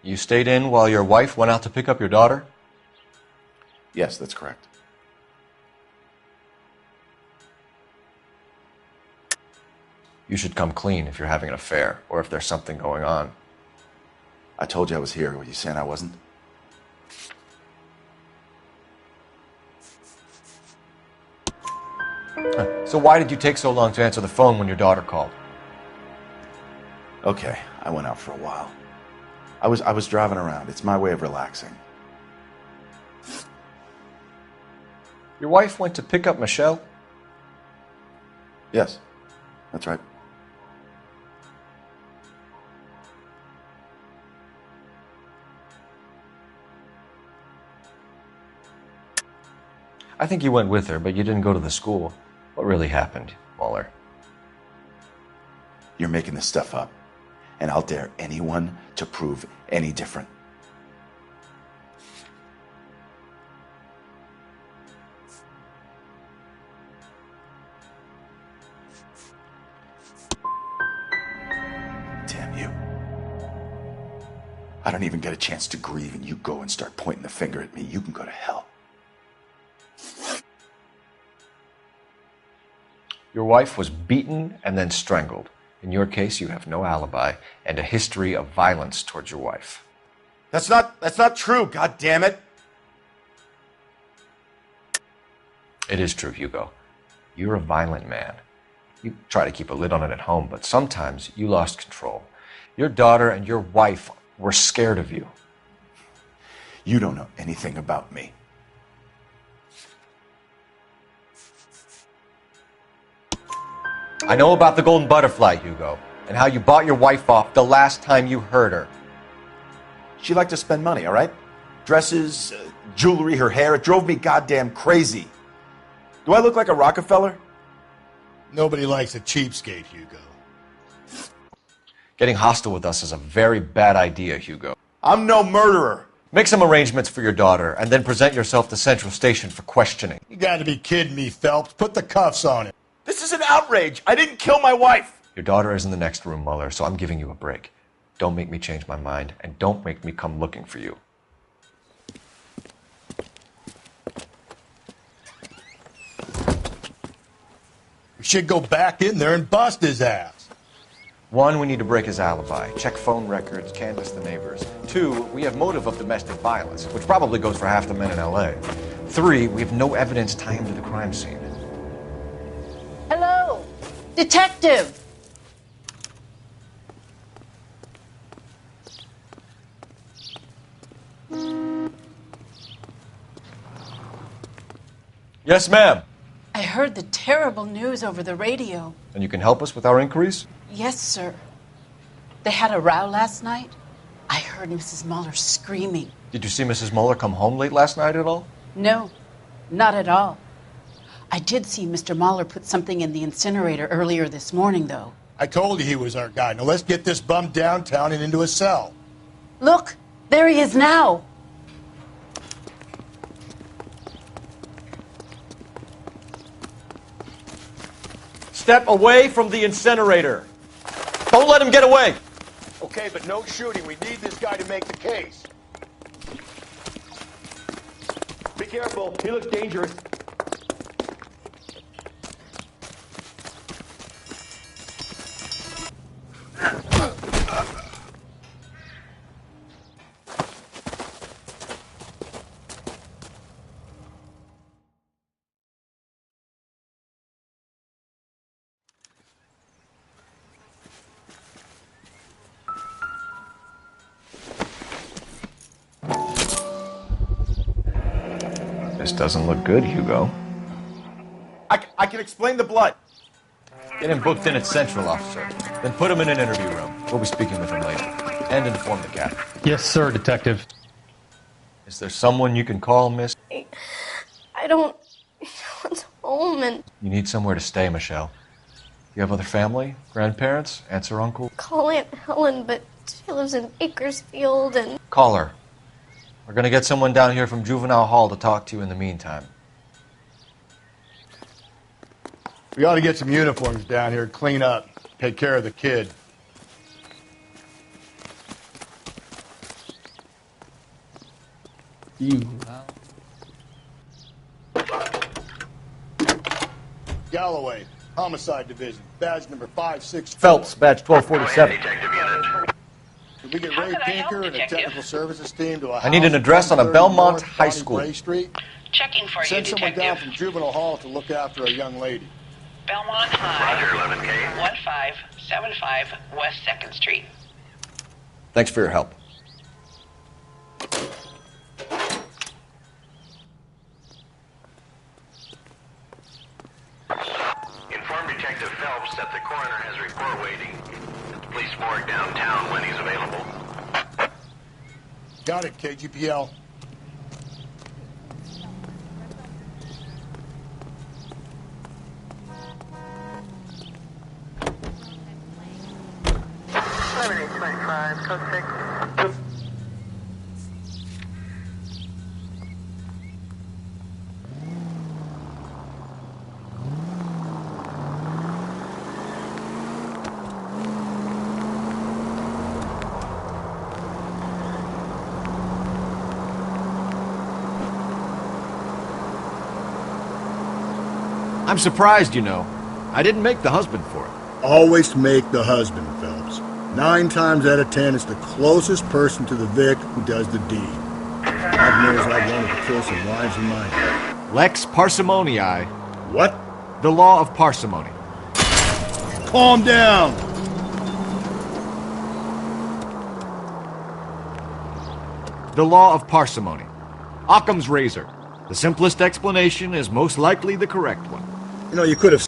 You stayed in while your wife went out to pick up your daughter? Yes, that's correct. You should come clean if you're having an affair, or if there's something going on. I told you I was here. Were you saying I wasn't? So why did you take so long to answer the phone when your daughter called? Okay, I went out for a while. I was driving around. It's my way of relaxing. Your wife went to pick up Michelle? Yes, that's right. I think you went with her, but you didn't go to the school. What really happened, Mueller? You're making this stuff up, and I'll dare anyone to prove any different. Damn you. I don't even get a chance to grieve, and you go and start pointing the finger at me. You can go to hell. Your wife was beaten and then strangled. In your case, you have no alibi and a history of violence towards your wife. That's not true, God damn it. It is true, Hugo. You're a violent man. You try to keep a lid on it at home, but sometimes you lost control. Your daughter and your wife were scared of you. You don't know anything about me. I know about the golden butterfly, Hugo, and how you bought your wife off the last time you heard her. She liked to spend money, all right? Dresses, jewelry, her hair. It drove me goddamn crazy. Do I look like a Rockefeller? Nobody likes a cheapskate, Hugo. Getting hostile with us is a very bad idea, Hugo. I'm no murderer. Make some arrangements for your daughter, and then present yourself to Central Station for questioning. You gotta be kidding me, Phelps. Put the cuffs on him. This is an outrage. I didn't kill my wife. Your daughter is in the next room, Mueller, so I'm giving you a break. Don't make me change my mind, and don't make me come looking for you. We should go back in there and bust his ass. 1, we need to break his alibi. Check phone records, canvass the neighbors. 2, we have motive of domestic violence, which probably goes for half the men in L.A. 3, we have no evidence tying him to the crime scene. Hello, detective. Yes, ma'am. I heard the terrible news over the radio. And you can help us with our inquiries? Yes, sir. They had a row last night. I heard Mrs. Mueller screaming. Did you see Mrs. Mueller come home late last night at all? No, not at all. I did see Mr. Mueller put something in the incinerator earlier this morning, though. I told you he was our guy. Now let's get this bum downtown and into a cell. Look, there he is now. Step away from the incinerator. Don't let him get away. Okay, but no shooting. We need this guy to make the case. Be careful. He looks dangerous. This doesn't look good, Hugo. I can explain the blood. Get him booked in at Central, officer. Then put him in an interview room. We'll be speaking with him later. And inform the captain. Yes, sir, Detective. Is there someone you can call, miss? I don't want home and You need somewhere to stay, Michelle. You have other family? Grandparents? Aunts or uncle? call Aunt Helen, but she lives in Bakersfield and Call her. We're gonna get someone down here from Juvenile Hall to talk to you in the meantime. We ought to get some uniforms down here, clean up, take care of the kid. You. Galloway, Homicide Division, badge number 562. Phelps, badge 1247. Can we get Ray Pinker and a technical services team to a house? I need an address on a 130 Belmont North High Bonnie School. Bray Street. Checking for Send you, someone down Detective. from Juvenile Hall to look after a young lady. Belmont High. Roger, 11K. 1575 West 2nd Street. Thanks for your help. Inform Detective Phelps that the coroner has a report waiting at the police morgue downtown when he's available. Got it, KGPL. Code 6. I'm surprised, you know. I didn't make the husband for it. Always make the husband, Phelps. 9 times out of 10, it's the closest person to the Vic who does the deed. I've known I've wanted to kill some wives in my day. Lex parsimoniae. What? The law of parsimony. Calm down! The law of parsimony. Occam's razor. The simplest explanation is most likely the correct one. You know, you could have...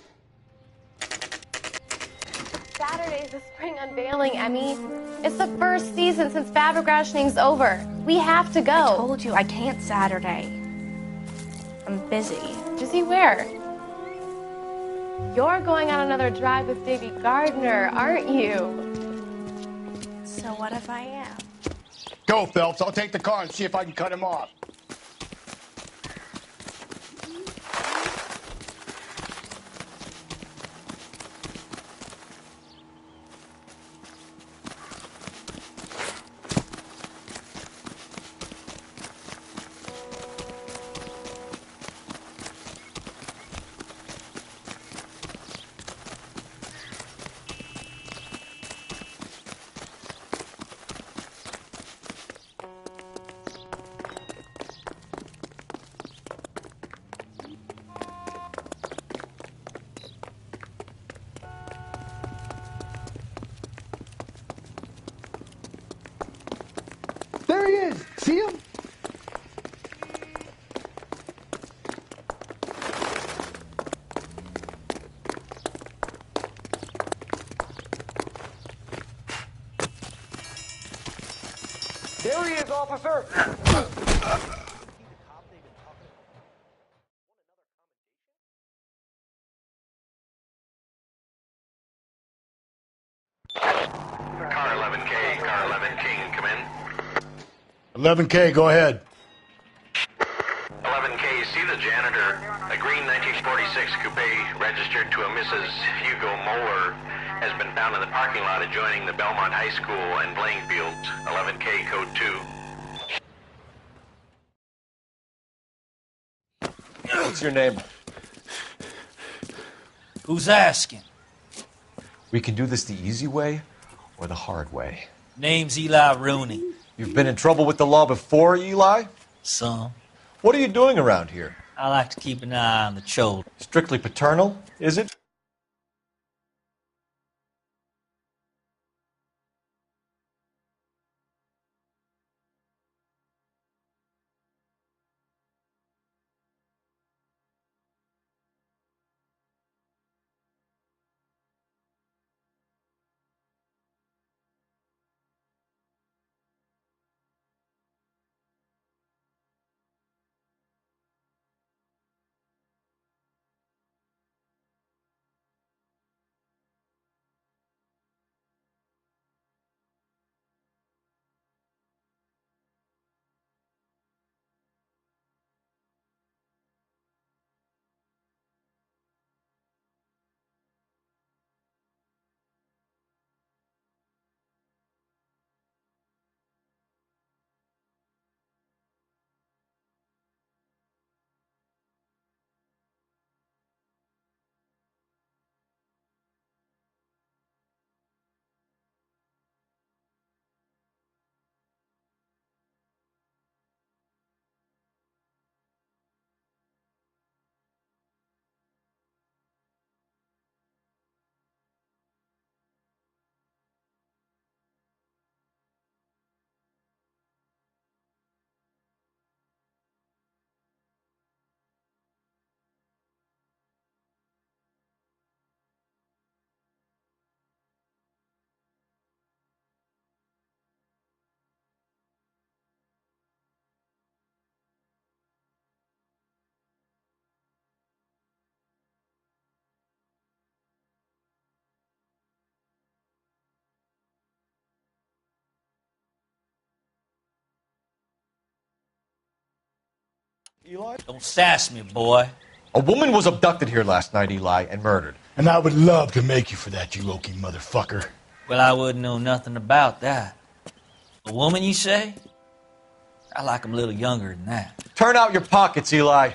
Saturday's the spring unveiling, Emmy. It's the first season since fabric rationing's over. We have to go. I told you I can't Saturday. I'm busy. Busy where? You're going on another drive with Davy Gardner, aren't you? So what if I am? Go, Phelps. I'll take the car and see if I can cut him off. There he is. See him? There he is, officer! Car 11K, car 11 King, come in. 11K, go ahead. 11K, see the janitor. A green 1946 coupe registered to a Mrs. Hugo Moeller has been found in the parking lot adjoining the Belmont High School and playing fields. 11K, code 2. What's your name? Who's asking? We can do this the easy way or the hard way. Name's Eli Rooney. You've been in trouble with the law before, Eli? Some. What are you doing around here? I like to keep an eye on the children. Strictly paternal, is it? Eli? Don't sass me, boy. A woman was abducted here last night, Eli, and murdered. And I would love to make you for that, you Loki motherfucker. Well, I wouldn't know nothing about that. A woman, you say? I like 'em a little younger than that. Turn out your pockets, Eli.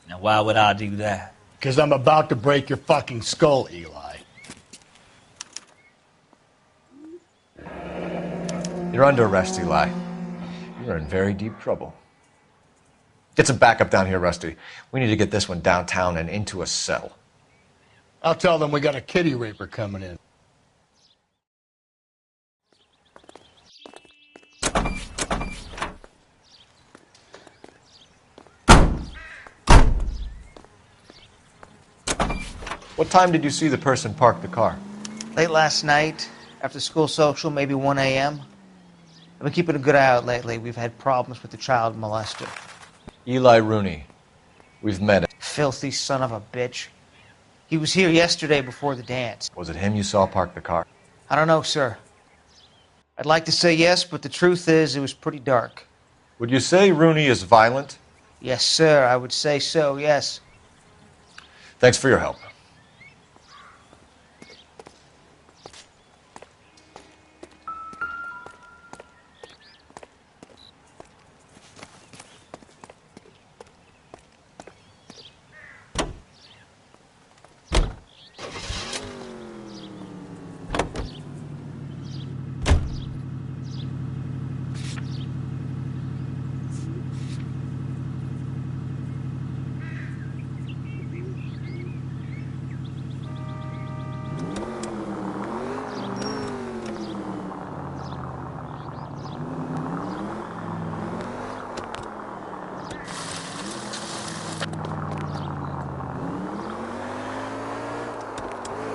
Now, why would I do that? Because I'm about to break your fucking skull, Eli. You're under arrest, Eli. You're in very deep trouble. Get some backup down here, Rusty. We need to get this one downtown and into a cell. I'll tell them we got a kitty raper coming in. What time did you see the person park the car? Late last night, after school social, maybe 1 a.m. I've been keeping a good eye out lately. We've had problems with the child molester. Eli Rooney. We've met him. Filthy son of a bitch. He was here yesterday before the dance. Was it him you saw park the car? I don't know, sir. I'd like to say yes, but the truth is it was pretty dark. Would you say Rooney is violent? Yes, sir. I would say so, yes. Thanks for your help.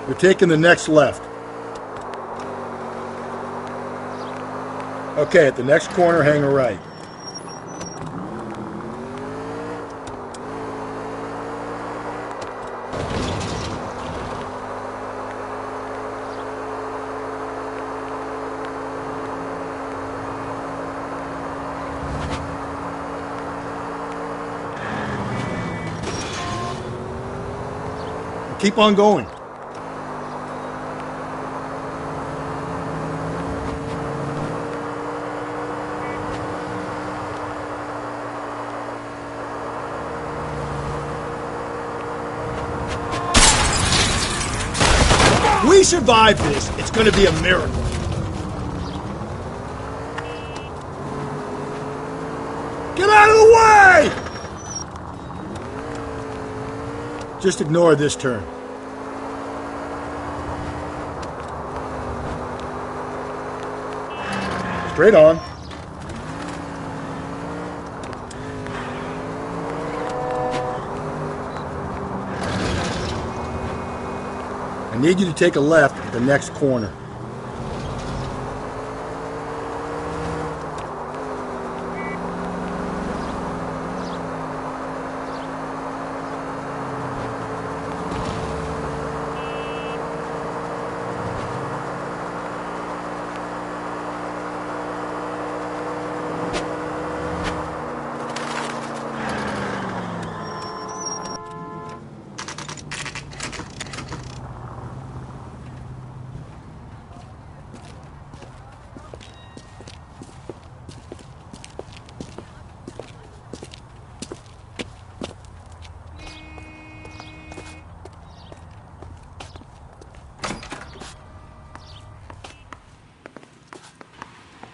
We're taking the next left. Okay, at the next corner, hang a right. Keep on going. we survive this, it's gonna be a miracle. Get out of the way! Just ignore this turn. Straight on. I need you to take a left at the next corner.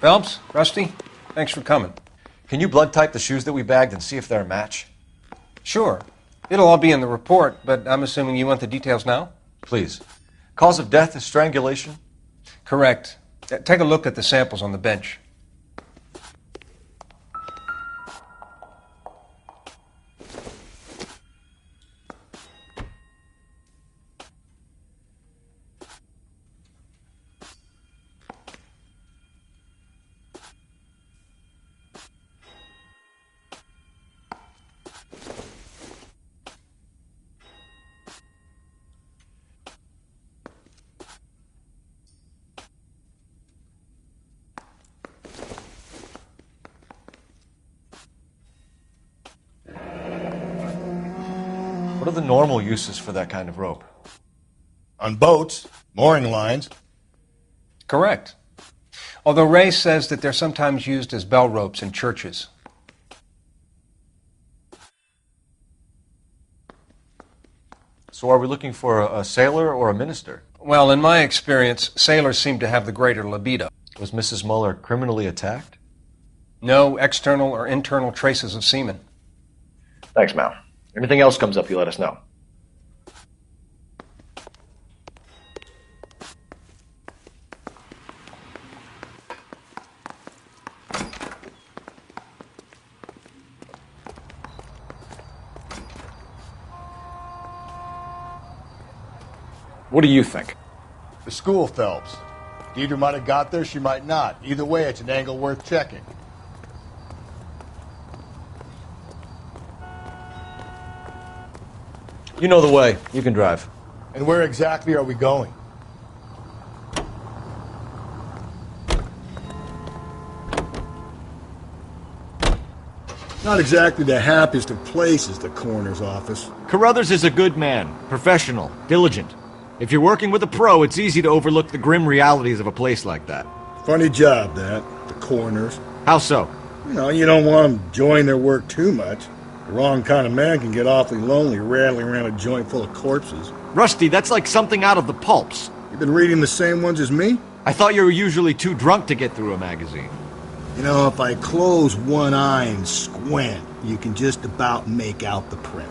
Phelps, Rusty, thanks for coming. Can you blood type the shoes that we bagged and see if they're a match? Sure. It'll all be in the report, but I'm assuming you want the details now? Please. Cause of death is strangulation? Correct. Take a look at the samples on the bench. What are the normal uses for that kind of rope? On boats, mooring lines. Correct. Although Ray says that they're sometimes used as bell ropes in churches. So are we looking for a sailor or a minister? Well, in my experience, sailors seem to have the greater libido. Was Mrs. Muller criminally attacked? No external or internal traces of semen. Thanks, Mal. Anything else comes up, you let us know. What do you think? The school, Phelps. Deidre might have got there, she might not. Either way, it's an angle worth checking. You know the way. You can drive. And where exactly are we going? Not exactly the happiest of places, the coroner's office. Carruthers is a good man, professional, diligent. If you're working with a pro, it's easy to overlook the grim realities of a place like that. Funny job, that. The coroner's. How so? You know, you don't want them enjoying their work too much. The wrong kind of man can get awfully lonely rattling around a joint full of corpses. Rusty, that's like something out of the pulps. You've been reading the same ones as me? I thought you were usually too drunk to get through a magazine. You know, if I close one eye and squint, you can just about make out the print.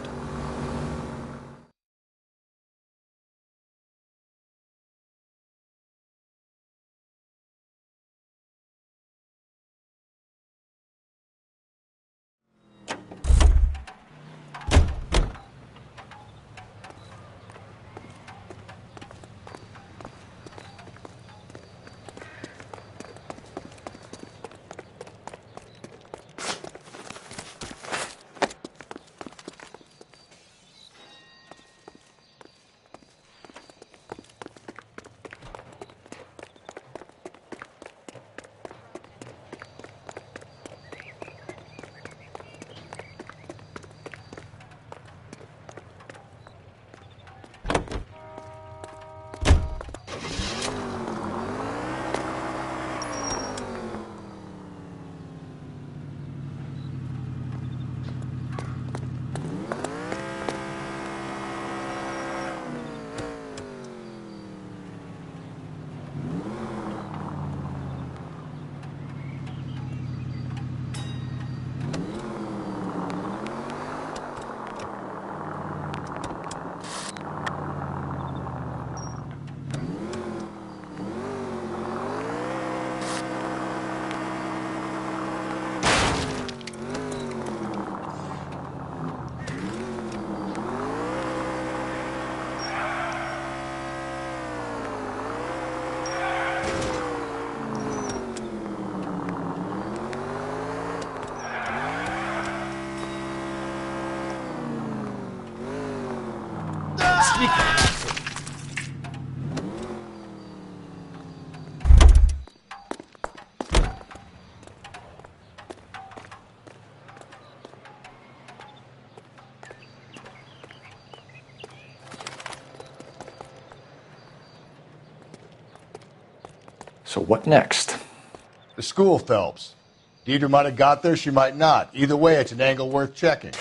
So what next? The school, Phelps. Deidre might have got there, she might not. Either way, it's an angle worth checking.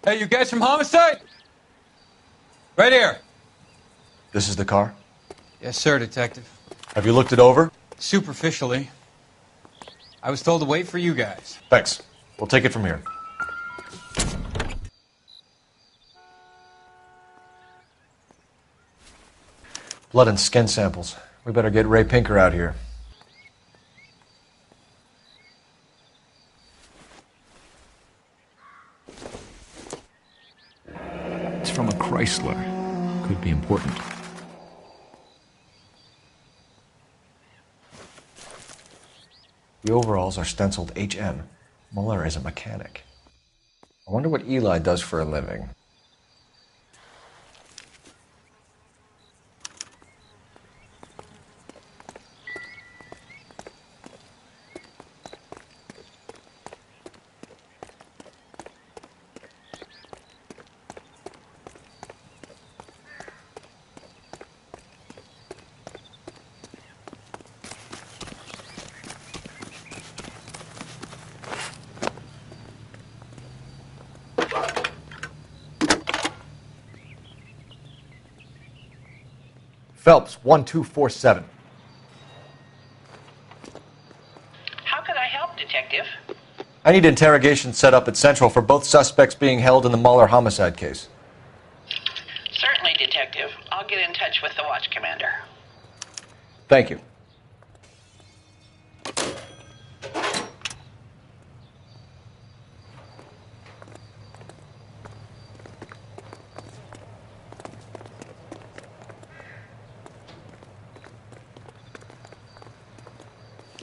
Hey, you guys from Homicide? Right here. This is the car? Yes, sir, Detective. Have you looked it over? Superficially. I was told to wait for you guys. Thanks. We'll take it from here. Blood and skin samples. We better get Ray Pinker out here. It's from a Chrysler. Could be important. The overalls are stenciled HM. Muller is a mechanic. I wonder what Eli does for a living. Phelps, 1247. How could I help, Detective? I need interrogation set up at Central for both suspects being held in the Muller homicide case. Certainly, Detective. I'll get in touch with the watch commander. Thank you.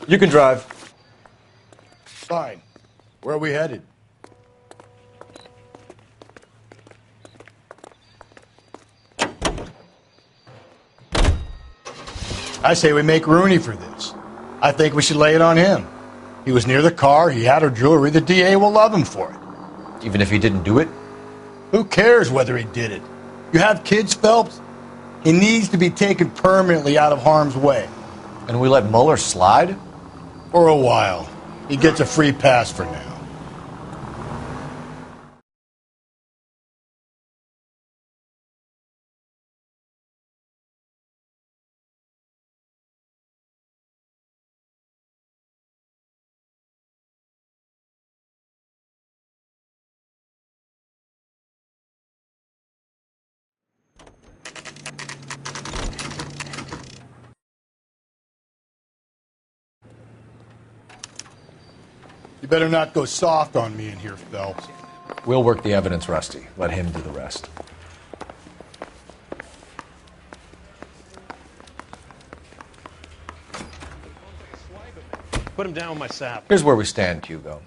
You can drive. Fine. Where are we headed? I say we make Rooney for this. I think we should lay it on him. He was near the car, he had her jewelry, the DA will love him for it. Even if he didn't do it? Who cares whether he did it? You have kids, Phelps? He needs to be taken permanently out of harm's way. And we let Muller slide? For a while. He gets a free pass for now. You better not go soft on me in here, Phelps. We'll work the evidence, Rusty. Let him do the rest. Put him down with my sap. Here's where we stand, Hugo.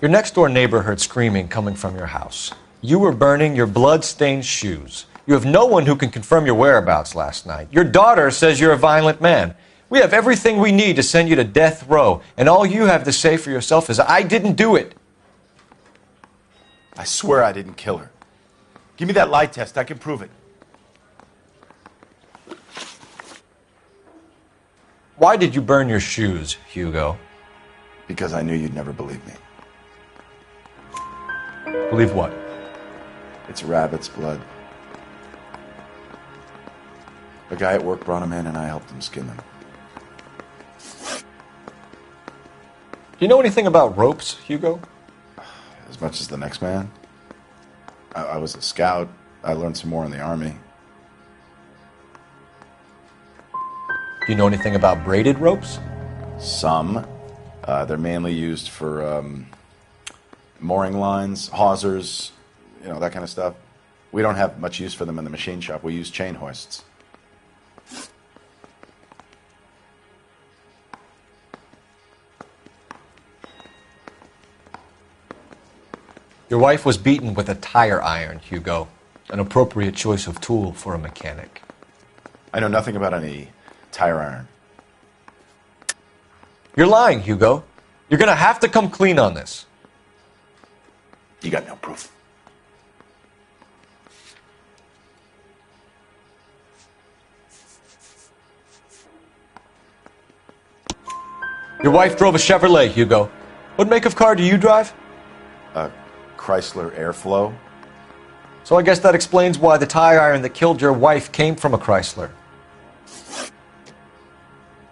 Your next-door neighbor heard screaming coming from your house. You were burning your blood-stained shoes. You have no one who can confirm your whereabouts last night. Your daughter says you're a violent man. We have everything we need to send you to death row, and all you have to say for yourself is, I didn't do it. I swear I didn't kill her. Give me that lie test. I can prove it. Why did you burn your shoes, Hugo? Because I knew you'd never believe me. Believe what? It's rabbit's blood. A guy at work brought them in, and I helped him skin them. Do you know anything about ropes, Hugo? As much as the next man. I was a scout. I learned some more in the Army. Do you know anything about braided ropes? Some. They're mainly used for mooring lines, hawsers, that kind of stuff. We don't have much use for them in the machine shop. We use chain hoists. Your wife was beaten with a tire iron, Hugo. An appropriate choice of tool for a mechanic. I know nothing about any tire iron. You're lying, Hugo. You're gonna have to come clean on this. You got no proof. Your wife drove a Chevrolet, Hugo. What make of car do you drive? A Chrysler Airflow. So I guess that explains why the tire iron that killed your wife came from a Chrysler.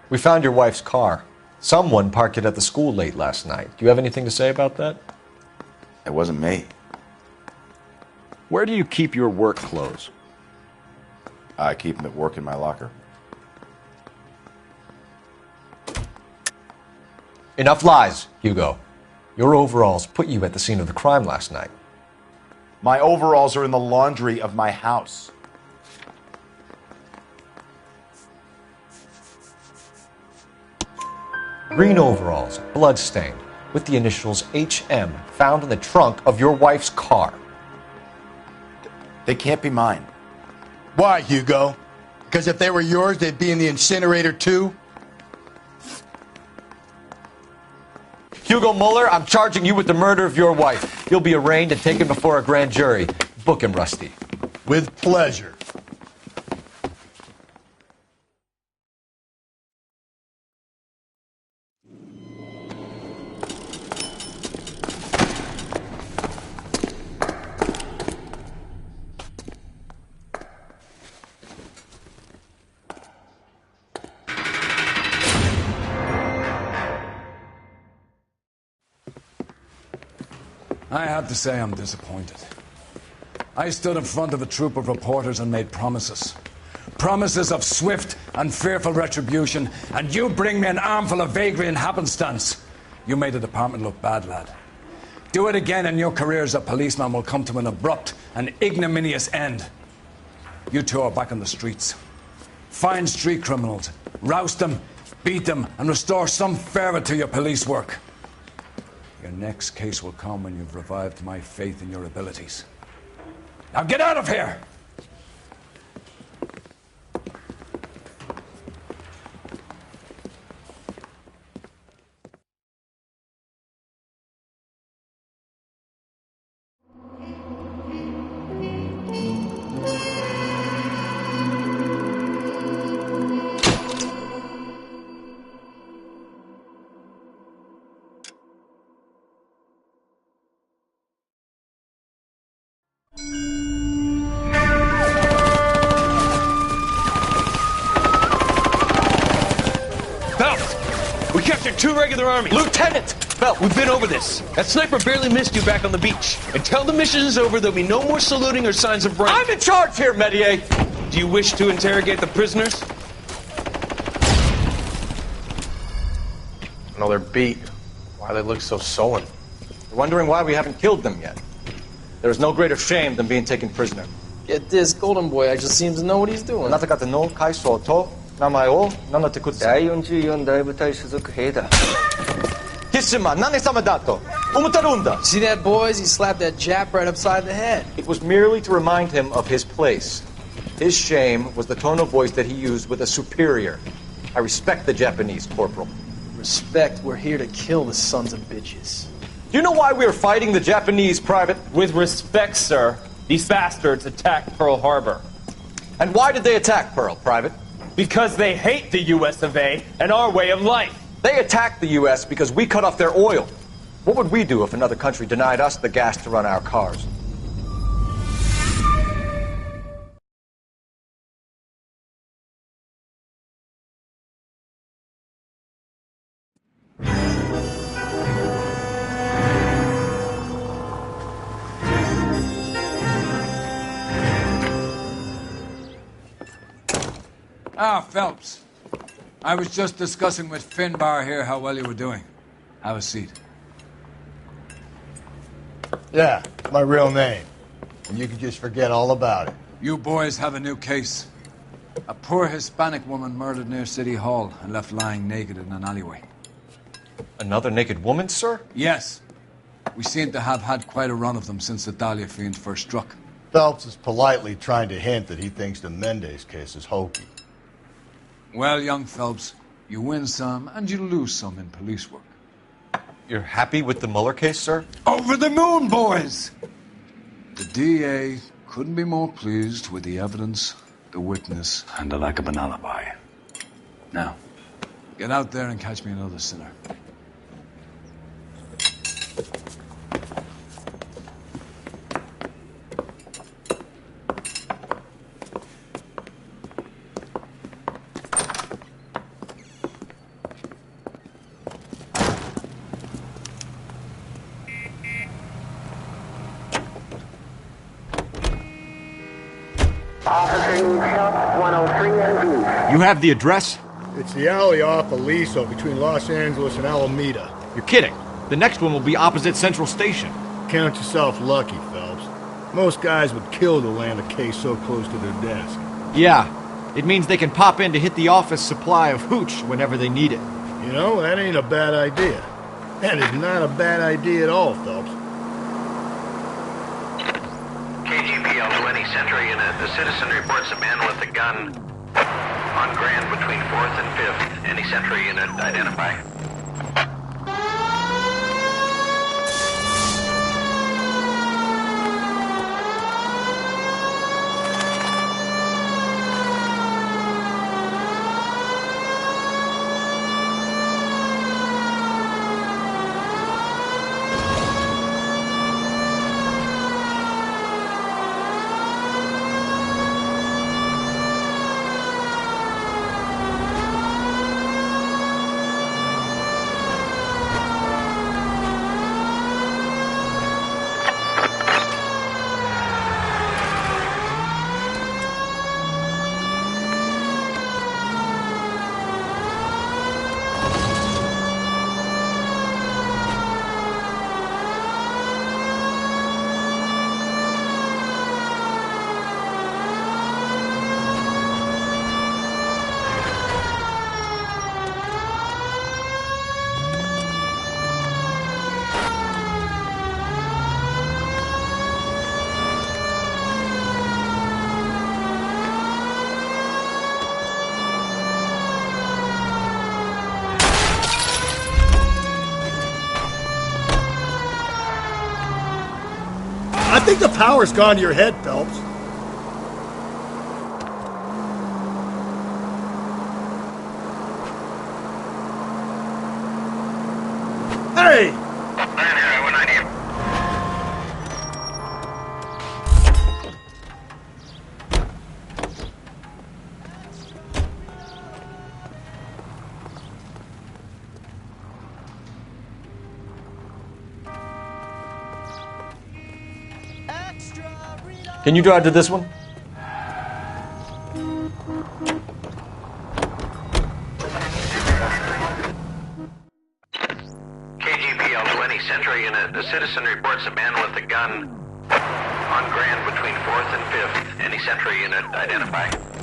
We found your wife's car. Someone parked it at the school late last night. Do you have anything to say about that? It wasn't me. Where do you keep your work clothes? I keep them at work in my locker. Enough lies, Hugo. Your overalls put you at the scene of the crime last night. My overalls are in the laundry of my house. Green overalls, blood-stained, with the initials HM found in the trunk of your wife's car. They can't be mine. Why, Hugo? Because if they were yours, they'd be in the incinerator too? Hugo Mueller, I'm charging you with the murder of your wife. You'll be arraigned and taken before a grand jury. Book him, Rusty. With pleasure. I have to say I'm disappointed. I stood in front of a troop of reporters and made promises. Promises of swift and fearful retribution, and you bring me an armful of vagary and happenstance. You made the department look bad, lad. Do it again and your career as a policeman will come to an abrupt and ignominious end. You two are back on the streets. Find street criminals, roust them, beat them, and restore some fervor to your police work. Your next case will come when you've revived my faith in your abilities. Now get out of here! We captured 2 regular armies. Lieutenant! Bell, we've been over this. That sniper barely missed you back on the beach. Until the mission is over, there'll be no more saluting or signs of rank. I'm in charge here, Medier! Do you wish to interrogate the prisoners? No, they're beat. Why they look so sullen? You're wondering why we haven't killed them yet. There is no greater shame than being taken prisoner. Get this, Golden Boy actually seems to know what he's doing. あなた方の階層と名前を名乗ってください。第44大部隊所属兵だ。貴島何様だと思ってるんだ。See that, boys? He slapped that Jap right upside the head. It was merely to remind him of his place. His shame was the tone of voice that he used with a superior. I respect the Japanese, Corporal. Respect, we're here to kill the sons of bitches. Do you know why we are fighting the Japanese, Private? With respect, sir, these bastards attacked Pearl Harbor. And why did they attack Pearl, Private? Because they hate the US of A and our way of life. They attacked the US because we cut off their oil. What would we do if another country denied us the gas to run our cars? Ah, Phelps. I was just discussing with Finbar here how well you were doing. Have a seat. Yeah, it's my real name. And you can just forget all about it. You boys have a new case. A poor Hispanic woman murdered near City Hall and left lying naked in an alleyway. Another naked woman, sir? Yes. We seem to have had quite a run of them since the Dahlia fiend first struck. Phelps is politely trying to hint that he thinks the Mendez case is hokey. Well, young Phelps, you win some and you lose some in police work. You're happy with the Mueller case, sir? Over the moon, boys! The DA couldn't be more pleased with the evidence, the witness, and the lack of an alibi. Now, get out there and catch me another sinner. You have the address? It's the alley off Aliso between Los Angeles and Alameda. You're kidding. The next one will be opposite Central Station. Count yourself lucky, Phelps. Most guys would kill to land a case so close to their desk. Yeah. It means they can pop in to hit the office supply of hooch whenever they need it. You know, that ain't a bad idea. That is not a bad idea at all, Phelps. KGPL to any Central unit. The citizen reports a man with a gun on Grand between 4th and 5th. Any Central unit identify. I think the power's gone to your head, Phelps. Hey! Can you drive to this one? KGPL to any Central unit. The citizen reports a man with a gun on Grand between 4th and 5th. Any Central unit identify.